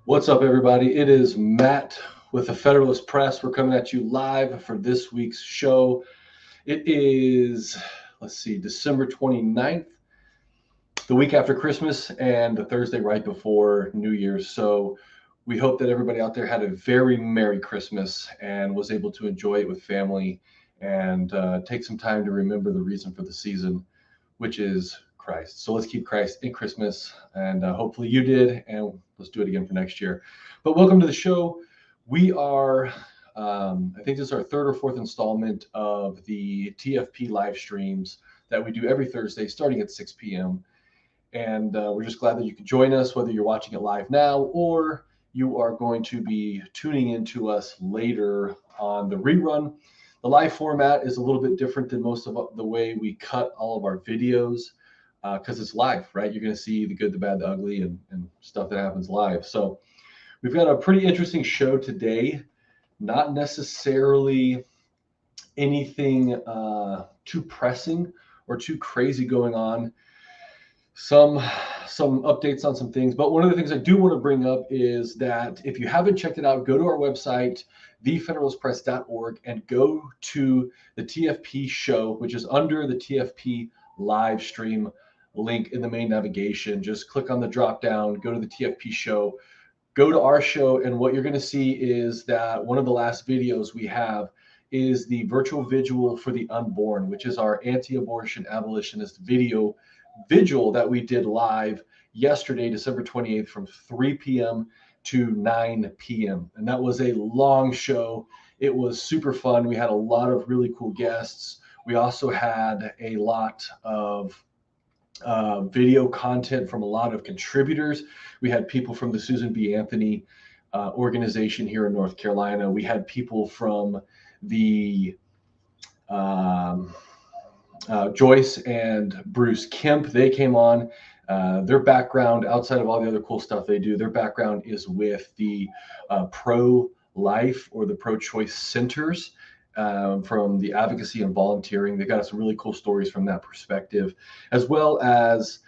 What's up, everybody? It is Matt with the Federalist Press. We're coming at you live for this week's show. It is, December 29th, the week after Christmas and the Thursday right before New Year's. So we hope that everybody out there had a very Merry Christmas and was able to enjoy it with family and take some time to remember the reason for the season, which is Christ. So let's keep Christ in Christmas, and hopefully you did, and let's do it again for next year. But welcome to the show. We are, I think this is our third or fourth installment of the TFP live streams that we do every Thursday starting at 6 p.m. And we're just glad that you can join us, whether you're watching it live now or you are going to be tuning in to us later on the rerun. The live format is a little bit different than most of the way we cut all of our videos. Because it's live, right? You're going to see the good, the bad, the ugly, and stuff that happens live. So we've got a pretty interesting show today. Not necessarily anything too pressing or too crazy going on. Some updates on some things. But one of the things I do want to bring up is that if you haven't checked it out, go to our website, thefederalistpress.org, and go to the TFP show, which is under the TFP live stream link in the main navigation. Just click on the drop down, go to the TFP show, go to our show, and what you're going to see is that one of the last videos we have is the virtual vigil for the unborn, which is our anti-abortion abolitionist video vigil that we did live yesterday, December 28th, from 3 p.m. to 9 p.m. And that was a long show. It was super fun. We had a lot of really cool guests. We also had a lot of video content from a lot of contributors. We had people from the Susan B. Anthony organization here in North Carolina. We had people from the Joyce and Bruce Kemp. They came on. Their background, outside of all the other cool stuff they do, their background is with the pro-life or the pro-choice centers. From the advocacy and volunteering. They got some really cool stories from that perspective, as well as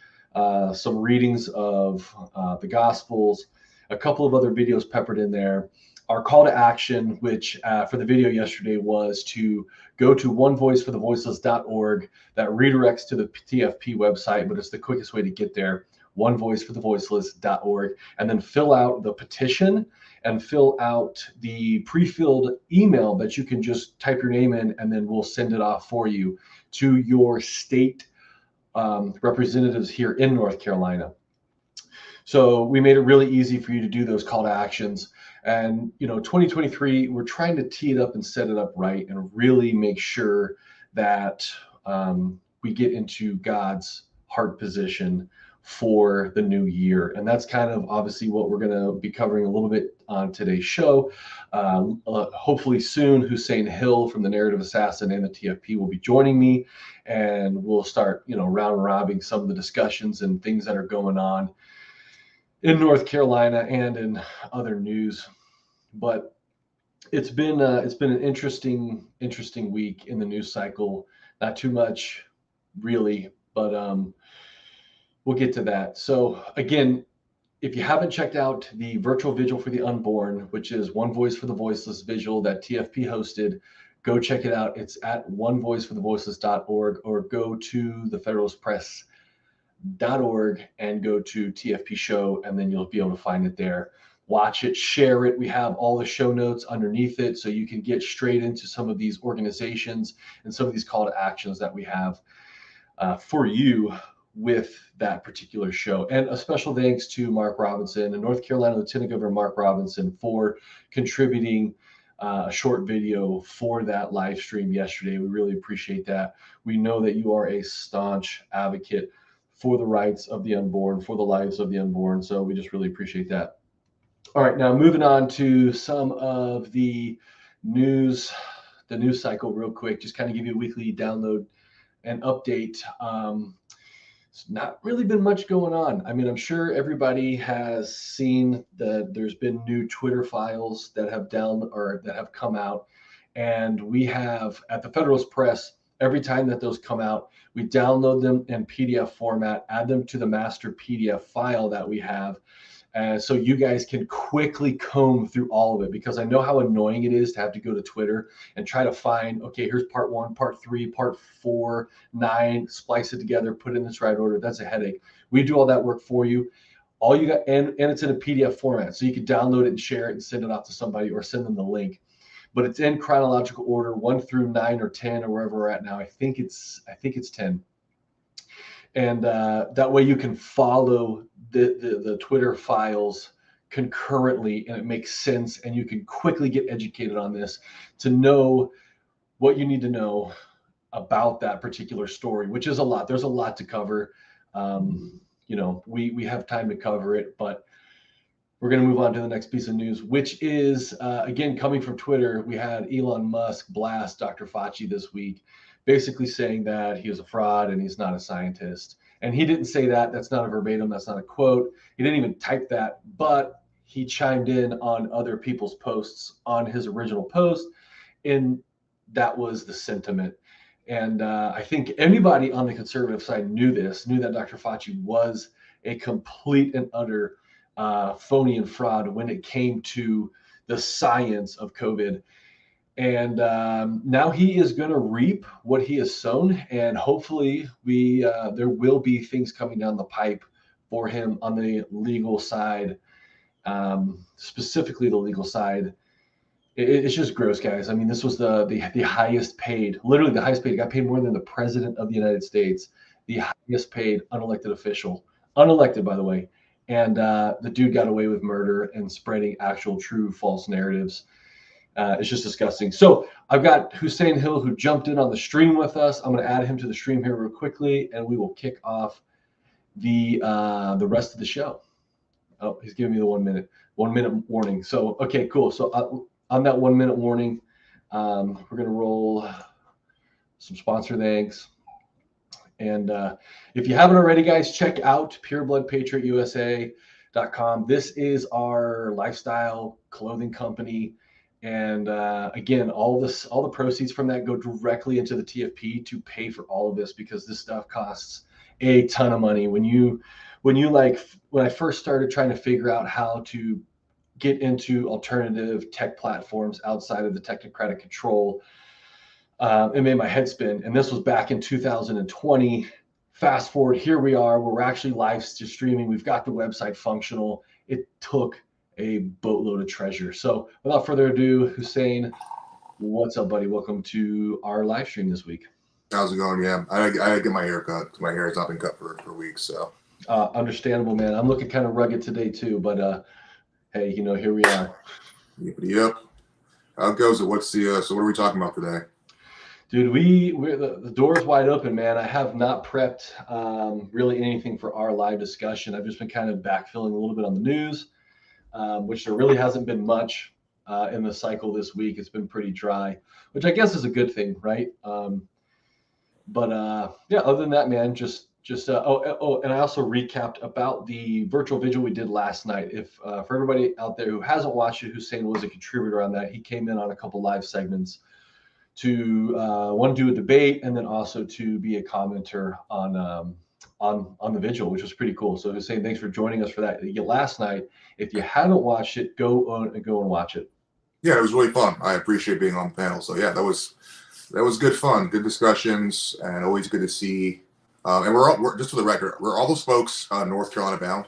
some readings of the Gospels, a couple of other videos peppered in there. Our call to action, which for the video yesterday was to go to onevoiceforthevoiceless.org. That redirects to the TFP website, but it's the quickest way to get there, onevoiceforthevoiceless.org, and then fill out the petition and fill out the pre-filled email that you can just type your name in, and then we'll send it off for you to your state representatives here in North Carolina. So we made it really easy for you to do those call to actions. And, 2023, we're trying to tee it up and set it up right and really make sure that we get into God's heart position for the new year. And that's kind of obviously what we're going to be covering a little bit on today's show. Hopefully soon, Hussein Hill from the Narrative Assassin and the TFP will be joining me, and we'll start, round robbing some of the discussions and things that are going on in North Carolina and in other news. But it's been an interesting week in the news cycle. Not too much really, but we'll get to that. So again, if you haven't checked out the virtual vigil for the unborn, which is One Voice for the Voiceless vigil that TFP hosted, go check it out. It's at onevoiceforthevoiceless.org, or go to thefederalistpress.org and go to TFP show, and then you'll be able to find it there. Watch it, share it. We have all the show notes underneath it, so you can get straight into some of these organizations and some of these call to actions that we have for you with that particular show. And a special thanks to Mark Robinson and North Carolina Lieutenant Governor Mark Robinson for contributing a short video for that live stream yesterday. We really appreciate that. We know that you are a staunch advocate for the rights of the unborn, for the lives of the unborn. So we just really appreciate that. All right, now moving on to some of the news cycle real quick, just kind of give you a weekly download and update. It's not really been much going on. I mean, I'm sure everybody has seen that there's been new Twitter files that have come out, and we have at the Federalist Press, every time that those come out, we download them in PDF format, add them to the master PDF file that we have. So you guys can quickly comb through all of it, because I know how annoying it is to have to go to Twitter and try to find, okay, here's part 1, part 3, part 4, 9, splice it together, put it in its right order. That's a headache. We do all that work for you. All you got, and it's in a PDF format, so you can download it and share it and send it off to somebody or send them the link. But it's in chronological order, 1 through 9 or 10 or wherever we're at now. I think it's 10. And that way you can follow the Twitter files concurrently, and it makes sense, and you can quickly get educated on this to know what you need to know about that particular story, which is a lot. There's a lot to cover. We have time to cover it, but we're going to move on to the next piece of news, which is, again, coming from Twitter. We had Elon Musk blast Dr. Fauci this week, basically saying that he was a fraud and he's not a scientist. And he didn't say that. That's not a verbatim. That's not a quote. He didn't even type that, but he chimed in on other people's posts on his original post, and that was the sentiment. And I think anybody on the conservative side knew that Dr. Fauci was a complete and utter phony and fraud when it came to the science of COVID. And now he is going to reap what he has sown, and hopefully there will be things coming down the pipe for him on the legal side, specifically the legal side. It's just gross, guys. I mean, this was the highest paid, literally the highest paid. He got paid more than the president of the United States, the highest paid unelected official, unelected, by the way. And the dude got away with murder and spreading actual, true, false narratives. It's just disgusting. So I've got Hussein Hill, who jumped in on the stream with us. I'm going to add him to the stream here real quickly, and we will kick off the rest of the show. Oh, he's giving me the 1 minute warning. So, okay, cool. So on that 1 minute warning, we're going to roll some sponsor thanks. And if you haven't already, guys, check out purebloodpatriotusa.com. This is our lifestyle clothing company. And again, all the proceeds from that go directly into the TFP to pay for all of this, because this stuff costs a ton of money. When I first started trying to figure out how to get into alternative tech platforms outside of the technocratic control, it made my head spin. And this was back in 2020. Fast forward, here we are. We're actually live streaming. We've got the website functional. It took a boatload of treasure. So without further ado, Hussein, what's up, buddy? Welcome to our live stream this week. How's it going? Yeah, I get my hair cut because my hair has not been cut for weeks. So understandable, man. I'm looking kind of rugged today too, but hey, here we are. Yep. How goes it? What's the so what are we talking about today? Dude, the door's wide open, man. I have not prepped really anything for our live discussion. I've just been kind of backfilling a little bit on the news, which there really hasn't been much in the cycle this week. It's been pretty dry, which I guess is a good thing, right? But yeah, other than that, man, just and I also recapped about the virtual vigil we did last night. If for everybody out there who hasn't watched it, Hussein was a contributor on that. He came in on a couple live segments to one, do a debate, and then also to be a commenter on the vigil, which was pretty cool. So Hussein, thanks for joining us for that last night. If you haven't watched it, go and watch it. Yeah, it was really fun. I appreciate being on the panel. So yeah, that was good fun, good discussions, and always good to see. And we're just for the record, we're all those folks North Carolina bound.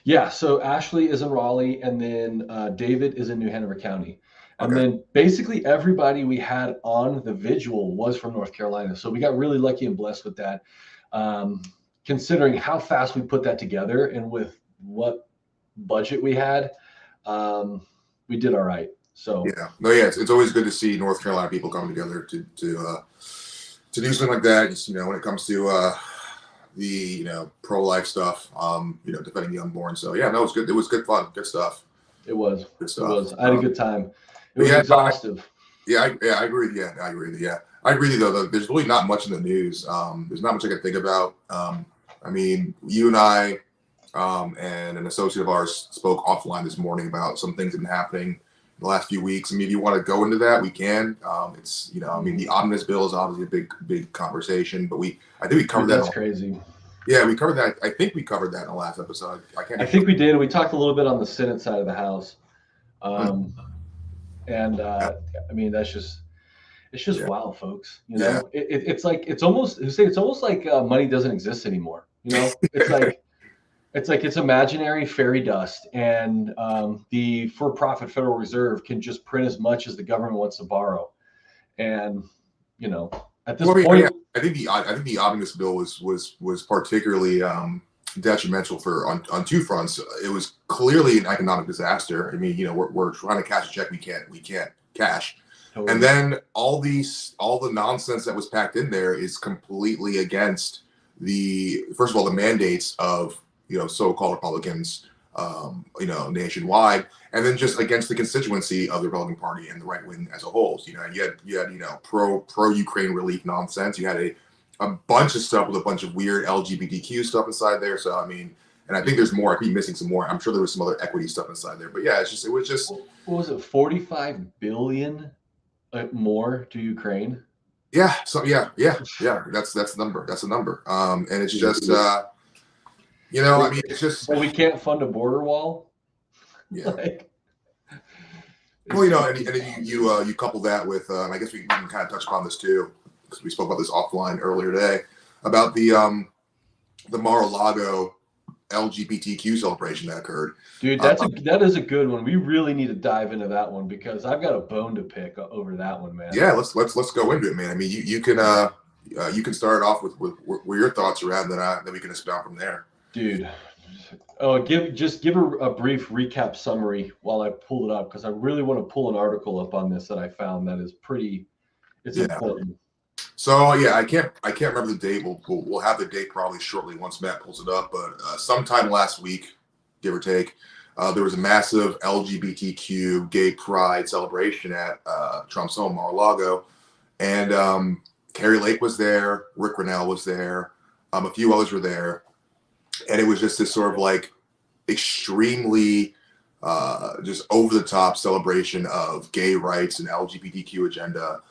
Yeah, so Ashley is in Raleigh, and then David is in New Hanover County. And Okay. then basically everybody we had on the vigil was from North Carolina. So we got really lucky and blessed with that. Considering how fast we put that together and with what budget we had, we did all right. So yeah, it's always good to see North Carolina people come together to do something like that. Just, when it comes to the pro-life stuff, defending the unborn. So yeah, no, it was good. It was good fun, good stuff. It was. Good It stuff. was. I had a good time. It But was yeah, exhaustive. I agree. Yeah, I agree with you. Yeah, I agree with you, though. There's really not much in the news. There's not much I can think about. I mean, you and I and an associate of ours spoke offline this morning about some things that have been happening in the last few weeks. I mean, if you want to go into that, we can. It's I mean, the omnibus bill is obviously a big conversation, but I think we covered that. That's crazy. Yeah, we covered that. I think we covered that in the last episode. I think we did. We talked a little bit on the Senate side of the House. And I mean, it's just wow, folks. It's like it's almost like money doesn't exist anymore. It's imaginary fairy dust, and the for-profit Federal Reserve can just print as much as the government wants to borrow. And at this point, yeah, I think the omnibus bill was particularly detrimental on two fronts. It was clearly an economic disaster. I mean, we're trying to cash a check we can't cash. Totally. And then all the nonsense that was packed in there is completely against first of all, the mandates of so-called Republicans, nationwide, and then just against the constituency of the Republican Party and the right wing as a whole. So, you had pro Ukraine relief nonsense. You had a bunch of stuff with a bunch of weird LGBTQ stuff inside there. So I mean, and I think there's more. I keep missing some more. I'm sure there was some other equity stuff inside there. But yeah, it was just. What was it? 45 billion more to Ukraine. Yeah. So yeah. That's the number. That's the number. And it's just. I mean, it's just. Well, we can't fund a border wall. Yeah. Well, and then you couple that with, I guess we can kind of touch upon this too, because we spoke about this offline earlier today about the Mar-a-Lago LGBTQ celebration that occurred. Dude, that is a good one. We really need to dive into that one because I've got a bone to pick over that one, man. Yeah, let's go into it, man. I mean, you can start off with your thoughts around that, then we can expound from there. Dude, give a brief recap summary while I pull it up because I really want to pull an article up on this that I found that is important. So yeah, I can't remember the date. We'll have the date probably shortly once Matt pulls it up. But sometime last week, give or take, there was a massive LGBTQ gay pride celebration at Trump's home, Mar-a-Lago, and Carrie Lake was there, Rick Grinnell was there, a few others were there, and it was just this sort of like extremely just over the top celebration of gay rights and LGBTQ agenda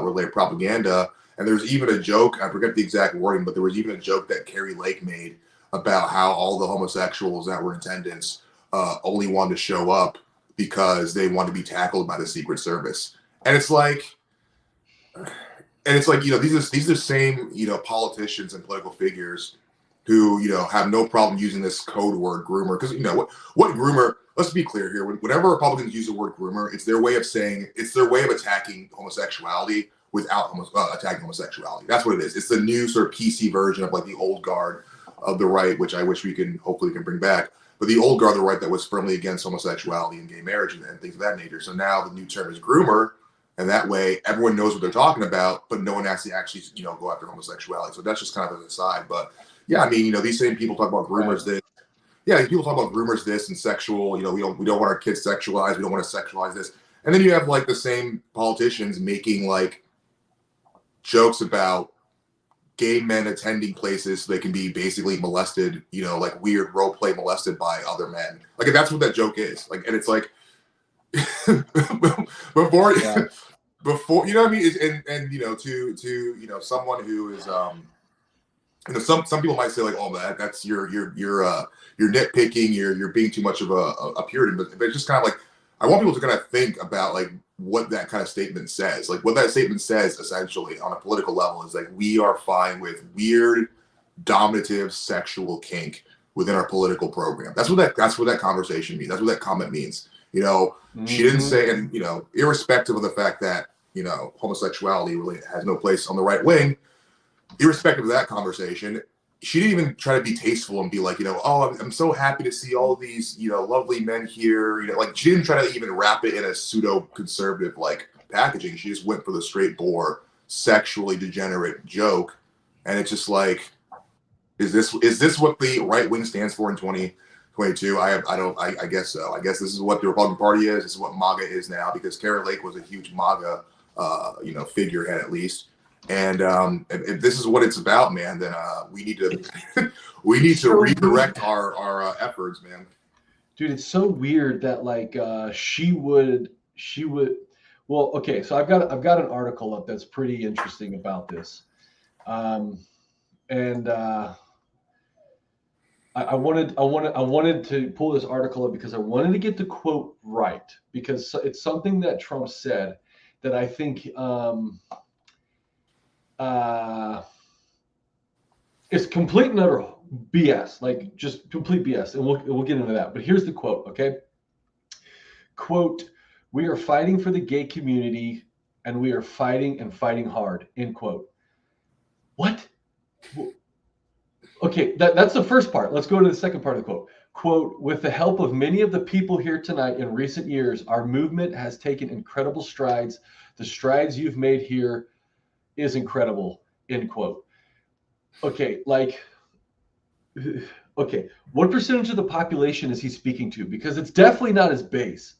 related propaganda. And there's even a joke, I forget the exact wording, but there was even a joke that Carrie Lake made about how all the homosexuals that were in attendance only wanted to show up because they wanted to be tackled by the Secret Service. And it's like, these are the same, politicians and political figures who, have no problem using this code word groomer. Because, what groomer, let's be clear here. Whenever Republicans use the word groomer, it's their way of attacking homosexuality without attacking homosexuality. That's what it is. It's the new sort of PC version of like the old guard of the right, which I wish we can hopefully bring back. But the old guard of the right that was firmly against homosexuality and gay marriage and things of that nature. So now the new term is groomer. And that way everyone knows what they're talking about, but no one actually go after homosexuality. So that's just kind of an aside. But yeah, I mean, these same people talk about groomers this. Yeah, people talk about groomers this and sexual, we don't want our kids sexualized. We don't want to sexualize this. And then you have like the same politicians making like jokes about gay men attending places so they can be basically molested, like weird role play molested by other men. Like that's what that joke is. Like, and it's like before, you know what I mean? And to someone who is some people might say like, oh, that's you're nitpicking, you're being too much of a Puritan, but it's just kind of like I want people to kind of think about like what that kind of statement says. Like what that statement says essentially on a political level is like we are fine with weird, dominative sexual kink within our political program. That's what that conversation means. That's what that comment means. She didn't say, and irrespective of the fact that homosexuality really has no place on the right wing. Irrespective of that conversation, she didn't even try to be tasteful and be like, oh, I'm so happy to see all these, lovely men here. Like she didn't try to even wrap it in a pseudo conservative like packaging. She just went for the straight bore, sexually degenerate joke. And it's just like, Is this what the right wing stands for in 2022? I guess so. I guess this is what the Republican Party is. This is what MAGA is now, because Kari Lake was a huge MAGA, figurehead at least. And if this is what it's about, man, then we need to redirect our efforts, man. Dude, it's so weird that like she would. Well, okay, so I've got an article up that's pretty interesting about this, and I wanted to pull this article up because I wanted to get the quote right, because it's something that Trump said that I think is complete and utter BS, like just complete BS, and we'll get into that. But here's the quote, okay? Quote, "We are fighting for the gay community, and we are fighting and fighting hard," end quote. What? Okay, that's the first part. Let's go to the second part of the quote. Quote, "With the help of many of the people here tonight in recent years, our movement has taken incredible strides. The strides you've made here is incredible," end quote. Okay, okay, what percentage of the population is he speaking to? Because it's definitely not his base.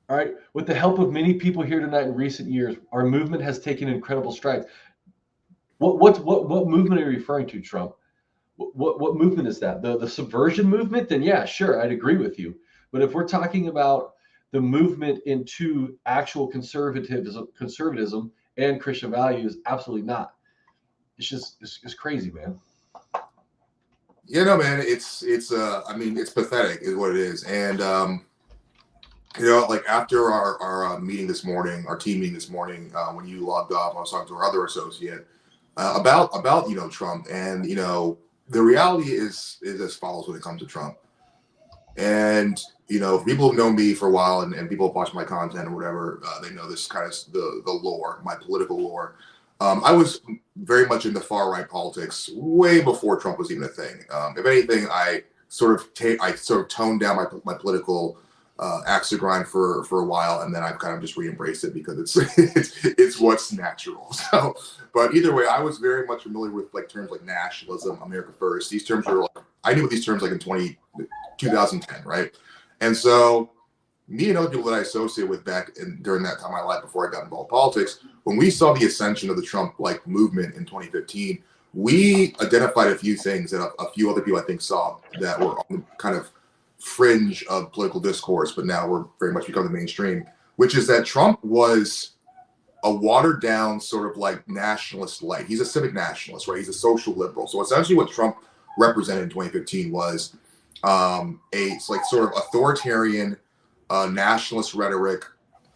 All right, "With the help of many people here tonight in recent years, our movement has taken incredible strides." What movement are you referring to, Trump? What movement is that? The subversion movement? Then yeah, sure, I'd agree with you. But if we're talking about the movement into actual conservatism and Christian values, absolutely not. It's crazy, man. Man, it's pathetic is what it is. And like after our meeting this morning, our team meeting this morning, when you logged off, I was talking to our other associate about Trump, and the reality is as follows when it comes to Trump. And people have known me for a while, and people have watched my content or whatever, they know this kind of the lore, my political lore. I was very much into far right politics way before Trump was even a thing. If anything, I sort of toned down my political axe to grind for a while, and then I've kind of just re-embraced it because it's what's natural. So, but either way, I was very much familiar with like terms like nationalism, America First. These terms are I knew these terms like in 2010, right? And so me and other people that I associate with during that time of my life before I got involved in politics, when we saw the ascension of the Trump movement in 2015, we identified a few things that a few other people I think saw that were on the kind of fringe of political discourse, but now we're very much become the mainstream, which is that Trump was a watered down sort of like nationalist light. He's a civic nationalist, right? He's a social liberal. So essentially what Trump represented in 2015 was a sort of authoritarian nationalist rhetoric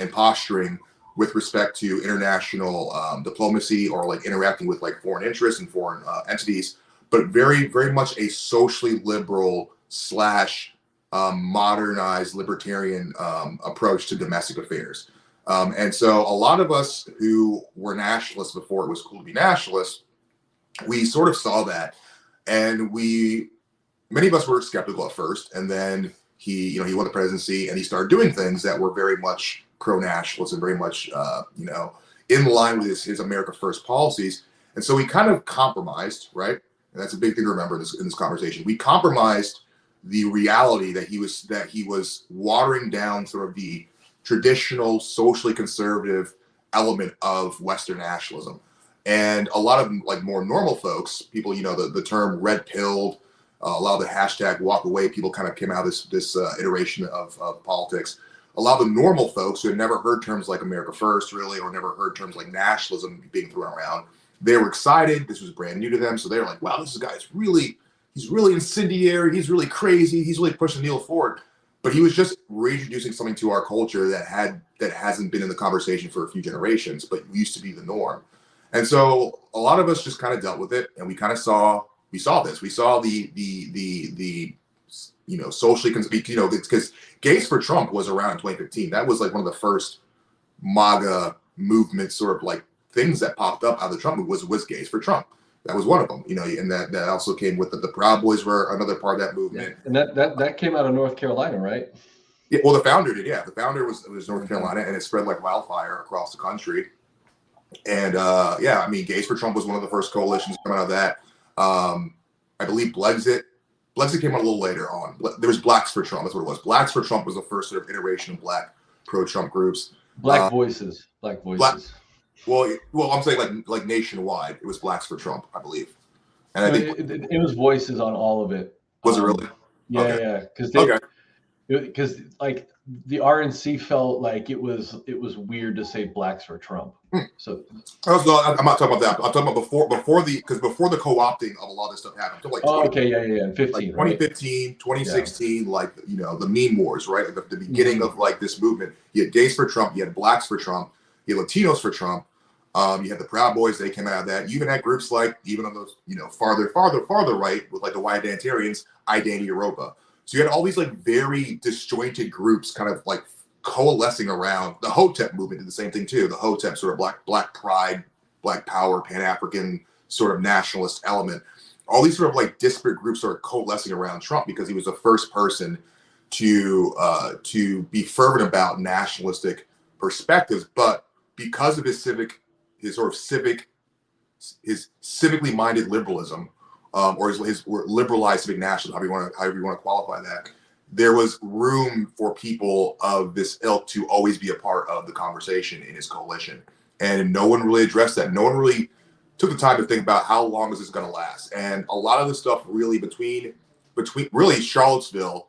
and posturing with respect to international diplomacy, or like interacting with like foreign interests and foreign entities, but very, very much a socially liberal / modernized libertarian approach to domestic affairs. And so a lot of us who were nationalists before it was cool to be nationalists, we sort of saw that, and many of us were skeptical at first, and then he won the presidency, and he started doing things that were very much pro-nationalist and very much in line with his America First policies. And so we kind of compromised, right? And that's a big thing to remember in this conversation. We compromised the reality that he was watering down sort of the traditional socially conservative element of Western nationalism. And a lot of like more normal folks, people, the term red pilled, a lot of the hashtag walk away people kind of came out of this iteration of politics. A lot of the normal folks who had never heard terms like America First really, or never heard terms like nationalism being thrown around, they were excited. This was brand new to them. So they were like, wow, this guy's he's really incendiary. He's really crazy. He's really pushing the needle forward. But he was just reintroducing something to our culture that hasn't been in the conversation for a few generations, but used to be the norm. And so a lot of us just kind of dealt with it, and we kind of saw this. We saw the socially, because Gays for Trump was around in 2015. That was like one of the first MAGA movement sort of like things that popped up out of the Trump movement was Gays for Trump. That was one of them, and that also came with the Proud Boys were another part of that movement. Yeah. And that came out of North Carolina, right? Yeah, well, the founder did. Yeah, the founder was North Carolina, and it spread like wildfire across the country. And Gays for Trump was one of the first coalitions coming out of that. I believe Blexit came out a little later on. There was Blacks for Trump. That's what it was. Blacks for Trump was the first sort of iteration of Black pro-Trump groups. Black Voices. Black, well, I'm saying like nationwide, it was Blacks for Trump, I believe. And I think it was Voices on all of it. Was it really? Yeah, okay. Yeah. Because like the RNC felt like it was weird to say Blacks for Trump. So I'm not talking about that. I'm talking about before the co-opting of a lot of this stuff happened. So like 15, like 2015, right? 2016, like the meme wars, right? Like the beginning of like this movement. You had gays for Trump, you had Blacks for Trump, you had Latinos for Trump. You had the Proud Boys, they came out of that. You even had groups like, even on those, farther right, with like the Wyandantians, I Danny Europa. So you had all these like very disjointed groups kind of like coalescing around. The Hotep movement did the same thing too. The Hotep sort of black pride, Black power, Pan-African sort of nationalist element. All these sort of like disparate groups sort of coalescing around Trump because he was the first person to be fervent about nationalistic perspectives, but because of his civically minded liberalism, or his liberalized civic nationalism, however you want to qualify that, there was room for people of this ilk to always be a part of the conversation in his coalition. And no one really addressed that. No one really took the time to think about how long is this going to last. And a lot of the stuff really between really Charlottesville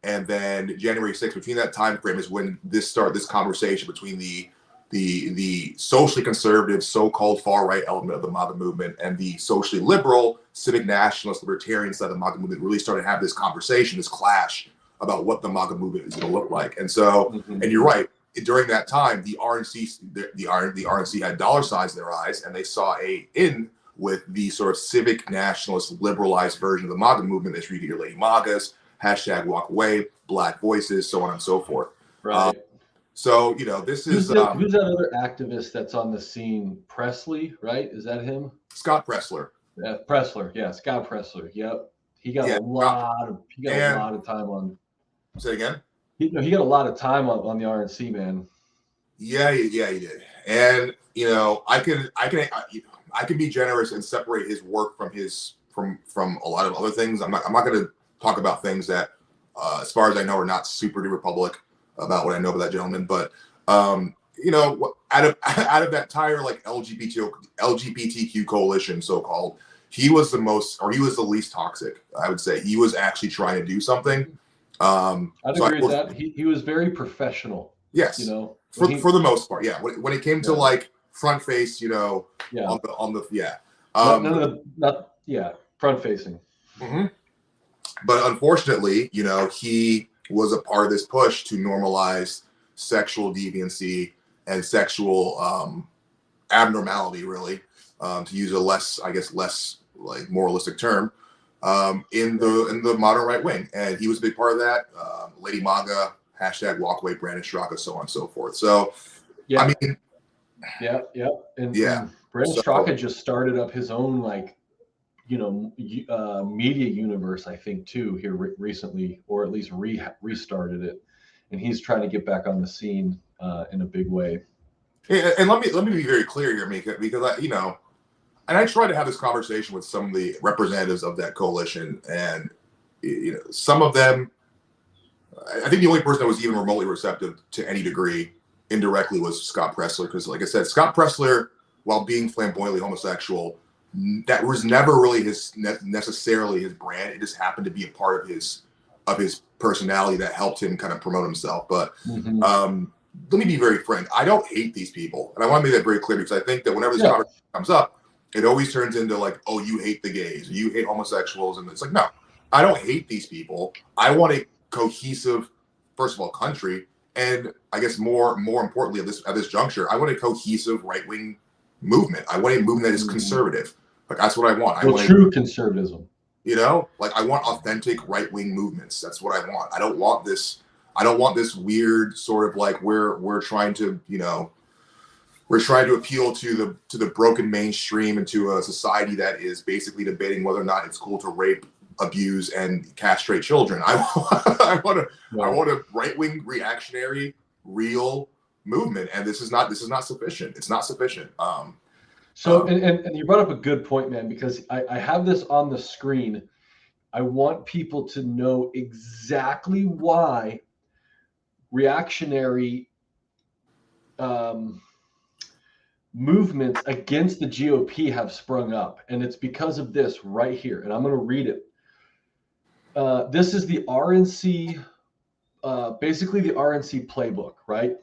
and then January 6th, between that time frame is when this conversation between the socially conservative, so-called far-right element of the MAGA movement and the socially liberal, civic nationalist, libertarian side of the MAGA movement really started to have this conversation, this clash about what the MAGA movement is going to look like. And so, and you're right, during that time, the RNC had dollar signs in their eyes, and they saw in with the sort of civic nationalist, liberalized version of the MAGA movement. That's Read Your Lady MAGAs, hashtag Walk Away, Black Voices, so on and so forth. Right. So, this who's is... who's that other activist that's on the scene? Presley, right? Is that him? Scott Presler. Yeah, Presler. Yeah, Scott Presler. Yep. He got a lot of time on... Say again? He got a lot of time on the RNC, man. Yeah, he did. And, I can be generous and separate his work from a lot of other things. I'm not going to talk about things that, as far as I know, are not super duper public about what I know about that gentleman. But, out of that entire like LGBTQ coalition, so-called, he was the least toxic, I would say. He was actually trying to do something. I'd agree with that. He was very professional. Yes. For the most part. Yeah. When it came to like front face, front facing. Mm-hmm. But unfortunately, he was a part of this push to normalize sexual deviancy and sexual abnormality, really, to use a less like moralistic term, in the modern right wing. And he was a big part of that. Lady MAGA, hashtag Walk Away, Brandon Straka, so on and so forth. So, yeah, I mean, yeah. And Brandon Straka just started up his own media universe, I think, too, here recently, or at least restarted it. And he's trying to get back on the scene in a big way. And let me be very clear here, Mika, because and I tried to have this conversation with some of the representatives of that coalition, and some of them, I think the only person that was even remotely receptive to any degree indirectly was Scott Presler, because like I said, Scott Presler, while being flamboyantly homosexual, that was never really necessarily his brand. It just happened to be a part of his personality that helped him kind of promote himself. But let me be very frank. I don't hate these people, and I want to make that very clear, because I think that whenever this conversation comes up, it always turns into like, oh, you hate the gays, or you hate homosexuals, and it's like, no, I don't hate these people. I want a cohesive, first of all, country, and I guess more importantly at this juncture, I want a cohesive right-wing movement. I want a movement that is conservative. Like, that's what I want. True conservatism. Like, I want authentic right-wing movements. That's what I want. I don't want this weird sort of like we're trying to appeal to the broken mainstream and to a society that is basically debating whether or not it's cool to rape, abuse, and castrate children. I want a right-wing reactionary real movement, and this is not sufficient. It's not sufficient. So, and you brought up a good point, man, because I have this on the screen. I want people to know exactly why reactionary movements against the GOP have sprung up. And it's because of this right here. And I'm going to read it. This is the RNC, basically the RNC playbook, right?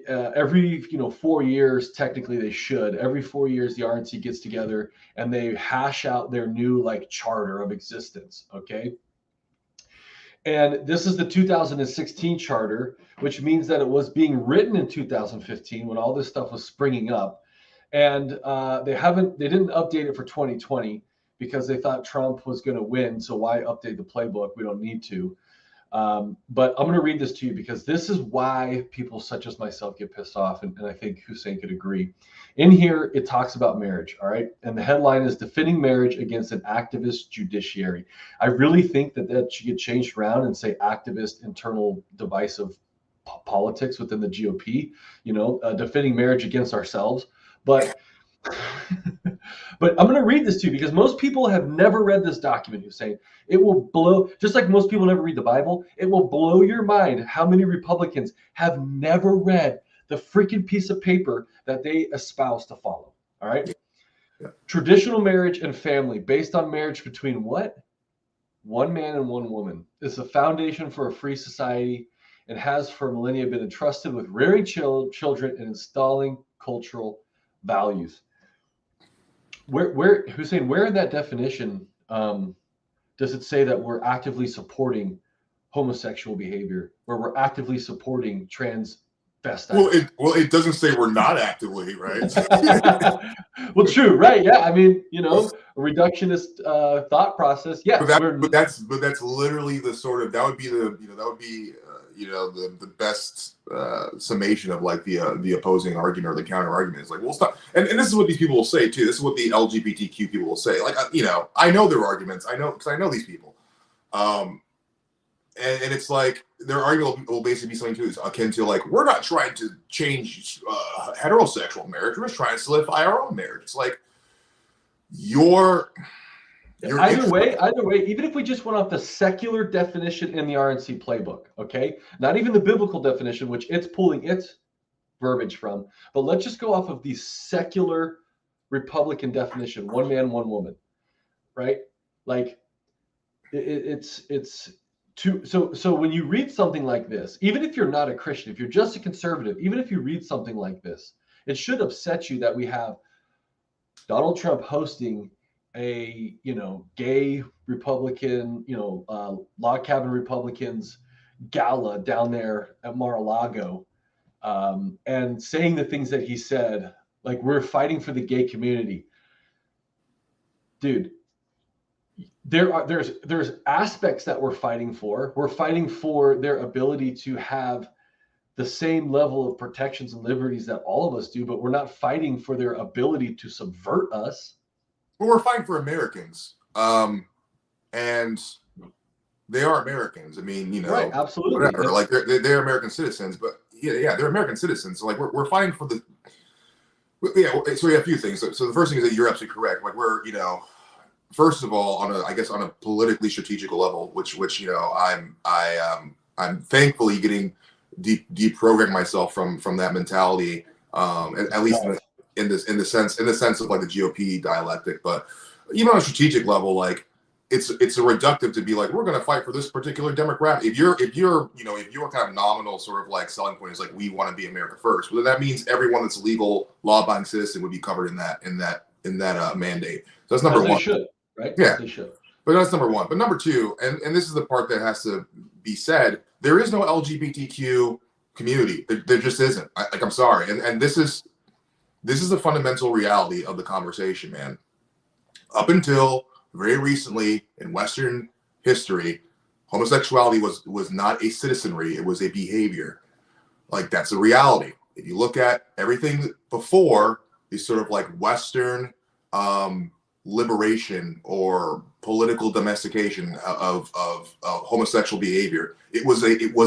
Every 4 years, technically they should. Every 4 years, the RNC gets together and they hash out their new like charter of existence. Okay. And this is the 2016 charter, which means that it was being written in 2015 when all this stuff was springing up. And they didn't update it for 2020 because they thought Trump was going to win. So why update the playbook? We don't need to. But I'm going to read this to you because this is why people such as myself get pissed off. And I think Hussein could agree. In here, it talks about marriage. All right. And the headline is Defending Marriage Against an Activist Judiciary. I really think that should get changed around and say activist internal divisive politics within the GOP, defending marriage against ourselves. But but I'm going to read this to you because most people have never read this document. You're saying it will blow, just like most people never read the Bible, it will blow your mind how many Republicans have never read the freaking piece of paper that they espouse to follow. All right. Yeah. Traditional marriage and family based on marriage between what? One man and one woman is the foundation for a free society and has for millennia been entrusted with rearing children and installing cultural values. Hussein, where in that definition does it say that we're actively supporting homosexual behavior, where we're actively supporting transvestites? Well, it doesn't say we're not actively, right? Well, true, right? Yeah, I mean, a reductionist thought process. Yes, but that's literally the sort of that would be the best summation of like the opposing argument or the counter argument. It's like, well, stop. And this is what these people will say too. This is what the LGBTQ people will say. Like, I know their arguments. I know because I know these people. And it's like their argument will basically be something too akin to like, we're not trying to change heterosexual marriage. We're just trying to solidify our own marriage. It's like either way, even if we just went off the secular definition in the RNC playbook, okay, not even the biblical definition, which it's pulling its verbiage from, but let's just go off of the secular Republican definition: one man, one woman, right? Like it's too. So when you read something like this, even if you're not a Christian, if you're just a conservative, even if you read something like this, it should upset you that we have Donald Trump hosting a gay Republican, log cabin Republicans gala down there at Mar-a-Lago, and saying the things that he said, like we're fighting for the gay community. Dude, there's aspects that we're fighting for. We're fighting for their ability to have the same level of protections and liberties that all of us do, but we're not fighting for their ability to subvert us. Well, we're fighting for Americans, and they are Americans. I mean, right? Absolutely. Whatever. Like they're American citizens, but yeah, they're American citizens. So like we're fighting for the. Yeah, so we have a few things. So the first thing is that you're absolutely correct. Like we're first of all on a politically strategical level, which I'm thankfully getting deprogramming myself from that mentality. At least. In the sense of like the GOP dialectic, but even on a strategic level, like it's a reductive to be like, we're going to fight for this particular Democrat. If your kind of nominal sort of like selling point is like, we want to be America first, well, then that means everyone that's a legal law-abiding citizen would be covered in that mandate. So that's number one. They should, right? Yeah, they should. But that's number one. But number two, and this is the part that has to be said, there is no LGBTQ community. There just isn't. I'm sorry, and this is the fundamental reality of the conversation, man. Up until very recently in Western history, homosexuality was not a citizenry, it was a behavior. Like, that's a reality. If you look at everything before these sort of like Western liberation or political domestication of homosexual behavior, it was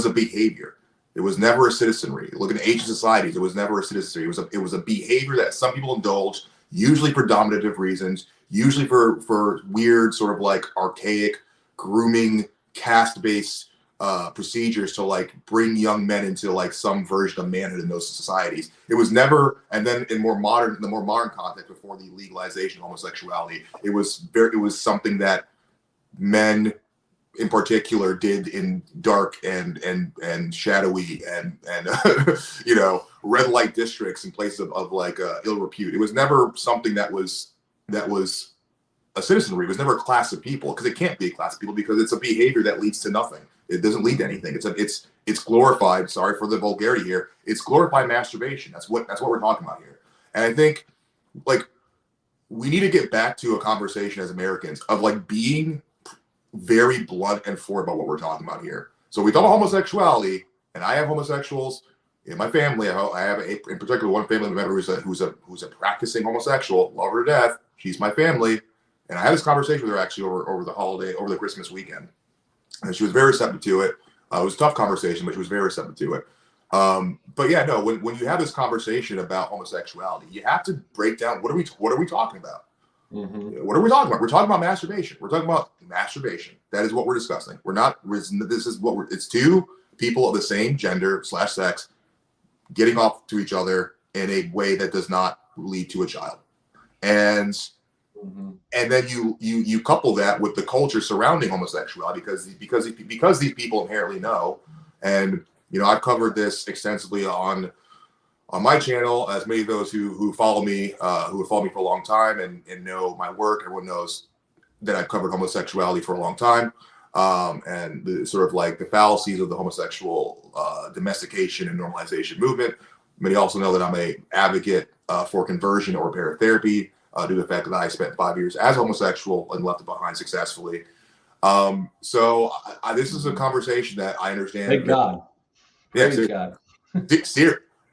a behavior. It was never a citizenry. Look at ancient societies. It was never a citizenry. It was a behavior that some people indulged usually for dominative reasons, usually for weird sort of like archaic grooming caste-based procedures to like bring young men into like some version of manhood in those societies. It was never, and then in the more modern context, before the legalization of homosexuality, it was something that men in particular did in dark and shadowy and you know, red light districts in places of like ill repute. It was never something that was a citizenry. It was never a class of people, because it can't be a class of people, because it's a behavior that leads to nothing. It doesn't lead to anything. It's glorified. Sorry for the vulgarity here. It's glorified masturbation. That's what we're talking about here. And I think like we need to get back to a conversation as Americans of like being very blunt and forward about what we're talking about here. So we talk about homosexuality, and I have homosexuals in my family. I have in particular one family member who's a practicing homosexual. Love her to death. She's my family, and I had this conversation with her actually over the Christmas weekend, and she was very receptive to it. It was a tough conversation, but she was very receptive to it. But yeah, no, when you have this conversation about homosexuality, you have to break down what are we talking about. Mm-hmm. What are we talking about? We're talking about masturbation. We're talking about masturbation. That is what we're discussing. It's two people of the same gender / sex getting off to each other in a way that does not lead to a child. And and then you couple that with the culture surrounding homosexuality, because these people inherently know. And you know, I've covered this extensively on my channel, as many of those who follow me, who have followed me for a long time and know my work. Everyone knows that I've covered homosexuality for a long time, and the sort of like the fallacies of the homosexual domestication and normalization movement. Many also know that I'm a advocate for conversion or reparative therapy, due to the fact that I spent 5 years as homosexual and left it behind successfully. So this is a conversation that I understand. Thank God. Yeah, Praise God.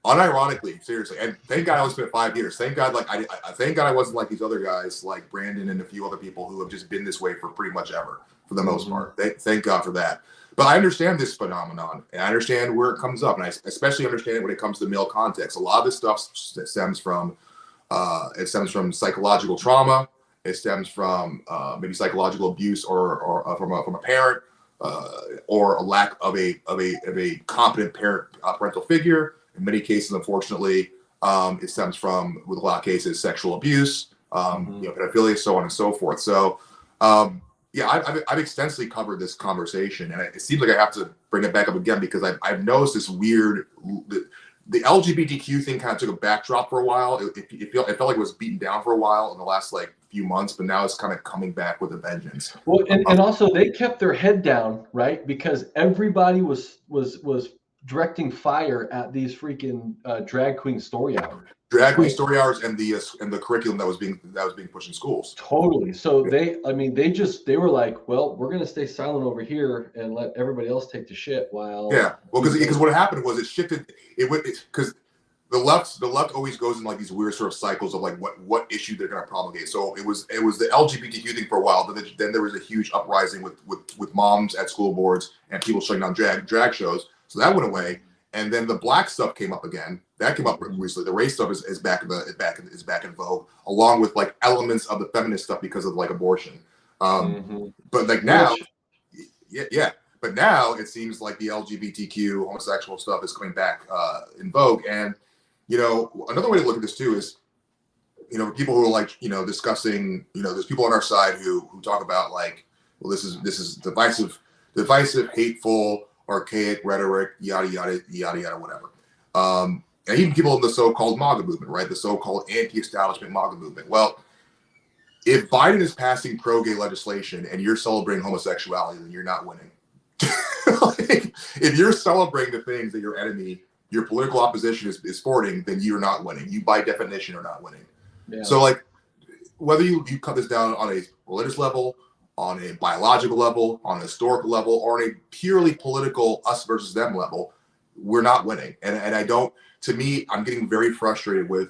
Unironically, seriously, and thank God I only spent 5 years. Thank God, like I thank God I wasn't like these other guys, like Brandon and a few other people who have just been this way for pretty much ever, for the most part. Thank God for that. But I understand this phenomenon, and I understand where it comes up, and I especially understand it when it comes to male context. A lot of this stuff stems from psychological trauma. It stems from maybe psychological abuse or from a parent, or a lack of a competent parental figure. In many cases, unfortunately, it stems from, with a lot of cases, sexual abuse, pedophilia, so on and so forth. So, yeah, I've extensively covered this conversation, and it seems like I have to bring it back up again because I've noticed this weird. The LGBTQ thing kind of took a backdrop for a while. It felt like it was beaten down for a while in the last like few months, but now it's kind of coming back with a vengeance. Well, and also they kept their head down, right? Because everybody was directing fire at these freaking drag queen story hours. Drag queen story hours and the curriculum that was being pushed in schools. Totally. So they were like, well, we're gonna stay silent over here and let everybody else take the shit while. Yeah. Well, because what happened was it shifted. Because the left always goes in like these weird sort of cycles of like what issue they're going to promulgate. So it was the LGBTQ thing for a while, but then there was a huge uprising with moms at school boards and people shutting down drag shows. So that went away, and then the black stuff came up again. That came up recently. The race stuff is back in vogue, along with like elements of the feminist stuff because of like abortion. But like now, yeah. But now it seems like the LGBTQ homosexual stuff is coming back in vogue. And, you know, another way to look at this too is, you know, people who are like, you know, discussing, you know, there's people on our side who talk about like, well, this is divisive, hateful, archaic rhetoric, yada, yada, yada, yada, whatever. And even people in the so-called MAGA movement, right? The so-called anti-establishment MAGA movement. Well, if Biden is passing pro-gay legislation and you're celebrating homosexuality, then you're not winning. Like, if you're celebrating the things that your enemy, your political opposition is sporting, then you're not winning. You, by definition, are not winning. Yeah. So, like, whether you cut this down on a religious level, on a biological level, on a historical level, or on a purely political us versus them level, we're not winning. And I don't. To me, I'm getting very frustrated with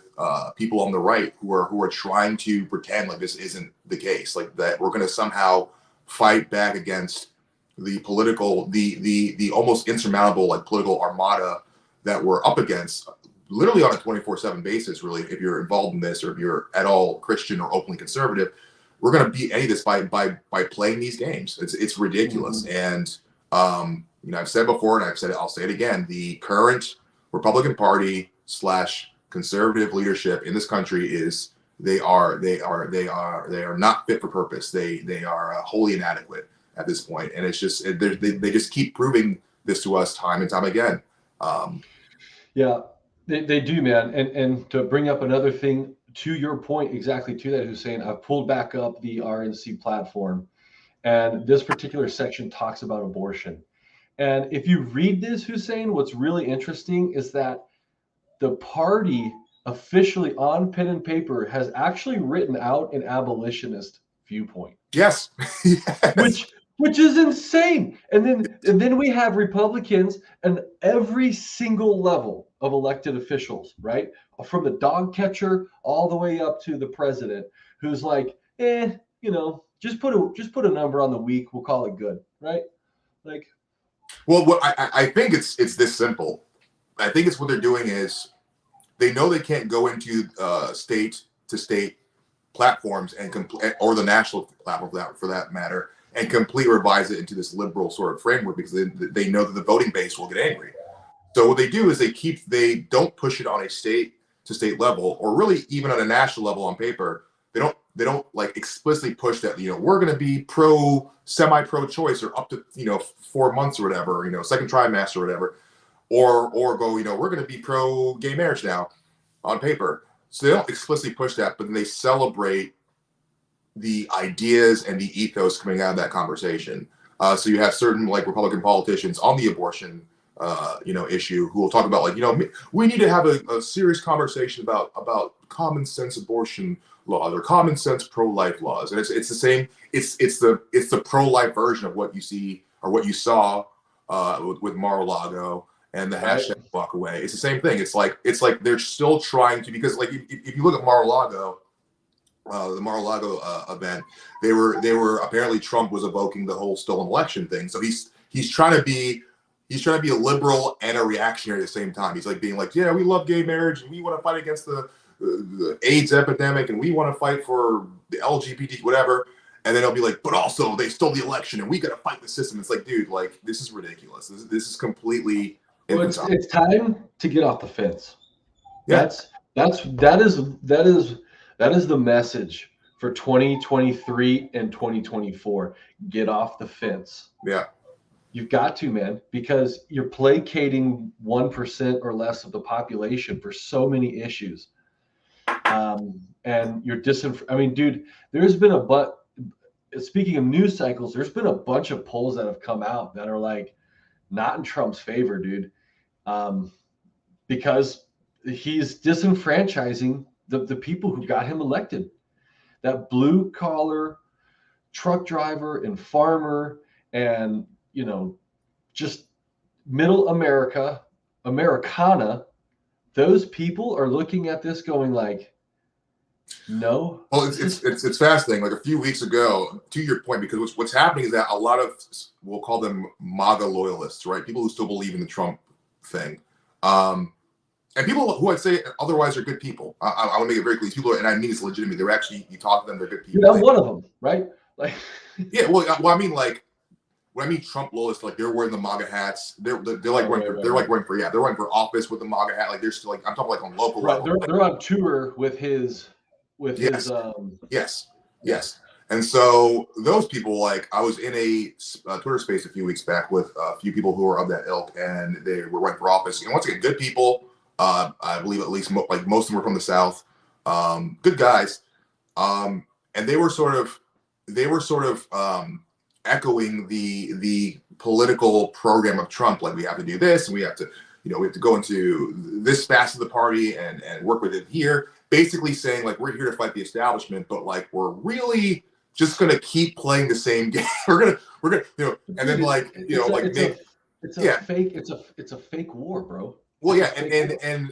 people on the right who are trying to pretend like this isn't the case, like that we're going to somehow fight back against the political, the almost insurmountable like political armada that we're up against literally on a 24/7 basis, really, if you're involved in this or if you're at all Christian or openly conservative, we're going to beat any of this by playing these games. It's ridiculous. Mhm. And I've said before, and I'll say it again, the current Republican Party / conservative leadership in this country they are not fit for purpose. They are wholly inadequate at this point, and it's just they just keep proving this to us time and time again. Yeah, they do, man. And to bring up another thing to your point, exactly to that, Hussein, I've pulled back up the RNC platform, and this particular section talks about abortion. And if you read this, Hussein, what's really interesting is that the party officially on pen and paper has actually written out an abolitionist viewpoint. Yes. Yes. Which is insane. And then we have Republicans and every single level of elected officials, right? From the dog catcher all the way up to the president, who's like, just put a number on the week, we'll call it good, right? Like, well, what I think it's this simple. I think it's what they're doing is they know they can't go into state to state platforms or the national platform for that matter and completely revise it into this liberal sort of framework because they know that the voting base will get angry. So what they do is they don't push it on a state to state level or really even on a national level on paper. They don't like explicitly push that, we're going to be semi-pro choice or up to, 4 months or whatever, second trimester or whatever, or go, we're going to be pro gay marriage now on paper. So they don't explicitly push that, but then they celebrate the ideas and the ethos coming out of that conversation. So you have certain like Republican politicians on the abortion, issue who will talk about like, we need to have a serious conversation about common sense abortion laws or common sense pro-life laws. And it's the same. It's the pro-life version of what you see or what you saw with Mar-a-Lago and the hashtag walk away. It's the same thing. It's like they're still trying to, because like if you look at Mar-a-Lago, the Mar-a-Lago event, they were apparently Trump was evoking the whole stolen election thing. So he's trying to be a liberal and a reactionary at the same time. He's like being like, yeah, we love gay marriage and we want to fight against the AIDS epidemic and we want to fight for the LGBT whatever. And then he'll be like, but also they stole the election and we got to fight the system. It's like, dude, like this is ridiculous. This is completely. Well, it's time to get off the fence. Yeah. That is the message for 2023 and 2024. Get off the fence. Yeah. You've got to, man, because you're placating 1% or less of the population for so many issues. And you're I mean, dude, there's been speaking of news cycles, there's been a bunch of polls that have come out that are like not in Trump's favor, dude. Because he's disenfranchising the people who got him elected. That blue collar truck driver and farmer and, just middle Americana, those people are looking at this going like, no. Well, it's fascinating. Like a few weeks ago, to your point, because what's happening is that a lot of, we'll call them MAGA loyalists, right? People who still believe in the Trump thing. And people who I'd say otherwise are good people. I want to make it very clear. People, and I mean it's legitimate. They're actually, you talk to them, they're good people. Dude, I'm one of them, right? Like, yeah. Well, I mean, like, when I mean Trump loyalists, like they're wearing the MAGA hats. They're like running for office with the MAGA hat. Like they're still like, I'm talking like on local level. They're on tour with his. Yes. And so those people, like I was in a Twitter space a few weeks back with a few people who were of that ilk, and they were running for office. And once again, good people. I believe at least like most of them were from the South. Good guys. And they were sort of echoing the political program of Trump. Like we have to do this, and we have to go into this facet of the party and work with it here. Basically saying like we're here to fight the establishment, but like we're really just gonna keep playing the same game. we're gonna and then like it's a fake war, bro. Well, yeah, and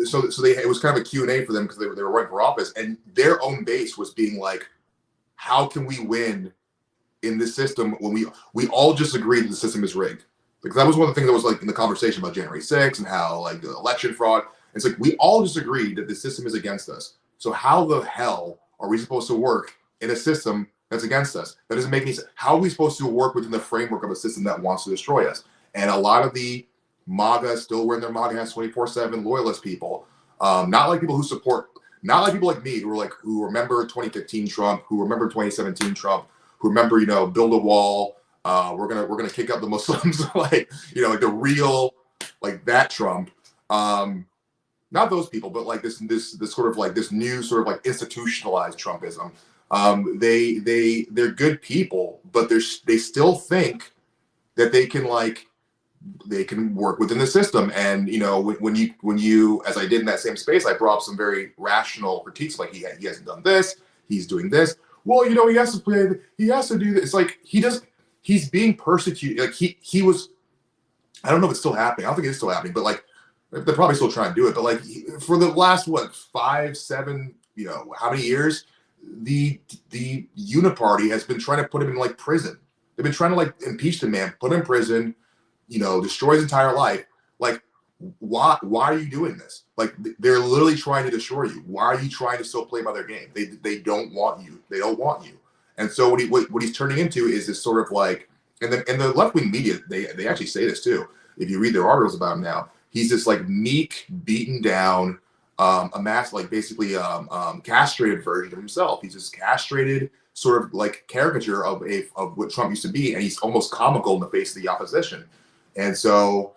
so it was kind of a Q&A for them because they were running for office, and their own base was being like, how can we win in this system when we all just agree that the system is rigged? Because that was one of the things that was like in the conversation about January 6th and how like the election fraud. It's like we all just agreed that the system is against us. So how the hell are we supposed to work in a system that's against us? That doesn't make any sense. How are we supposed to work within the framework of a system that wants to destroy us? And a lot of the MAGA, still wearing their MAGA hats 24/7, loyalist people, not like people who support, not like people like me who remember 2015 Trump, who remember 2017 Trump, who remember, build a wall. We're gonna kick out the Muslims, like the real, like that Trump. Not those people, but like this sort of like this new sort of like institutionalized Trumpism. They're good people, but they still think that they can work within the system. And when you as I did in that same space, I brought up some very rational critiques, like he hasn't done this, he's doing this. Well, he has to play, he has to do this. It's like he's being persecuted. Like he was, I don't know if it's still happening. I don't think it's still happening, but like they're probably still trying to do it. But like for the last 5, 7, how many years, the Uniparty has been trying to put him in like prison. They've been trying to like impeach the man, put him in prison, destroy his entire life. Like, why are you doing this? Like, they're literally trying to destroy you. Why are you trying to still play by their game? They don't want you. They don't want you. And so what he's turning into is this sort of like, and the left wing media, they actually say this too. If you read their articles about him now, he's this like meek, beaten down, basically castrated version of himself. He's this castrated sort of like caricature of what Trump used to be, and he's almost comical in the face of the opposition. And so,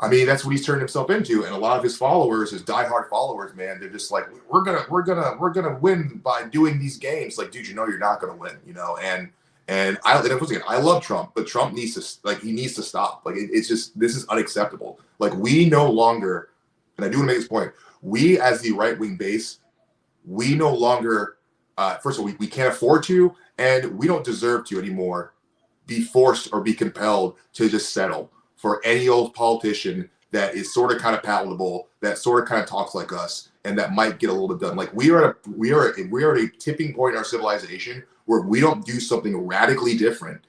I mean, that's what he's turned himself into. And a lot of his followers, his diehard followers, man, they're just like, we're gonna win by doing these games. Like, dude, you're not gonna win, And I love Trump, but Trump needs to he needs to stop. Like it's just, this is unacceptable. Like we no longer, and I do want to make this point, we as the right wing base, we no longer, first of all, we can't afford to, and we don't deserve to anymore be forced or be compelled to just settle for any old politician that is sort of kind of palatable, that sort of kind of talks like us, and that might get a little bit done. Like we are at a tipping point in our civilization where if we don't do something radically different,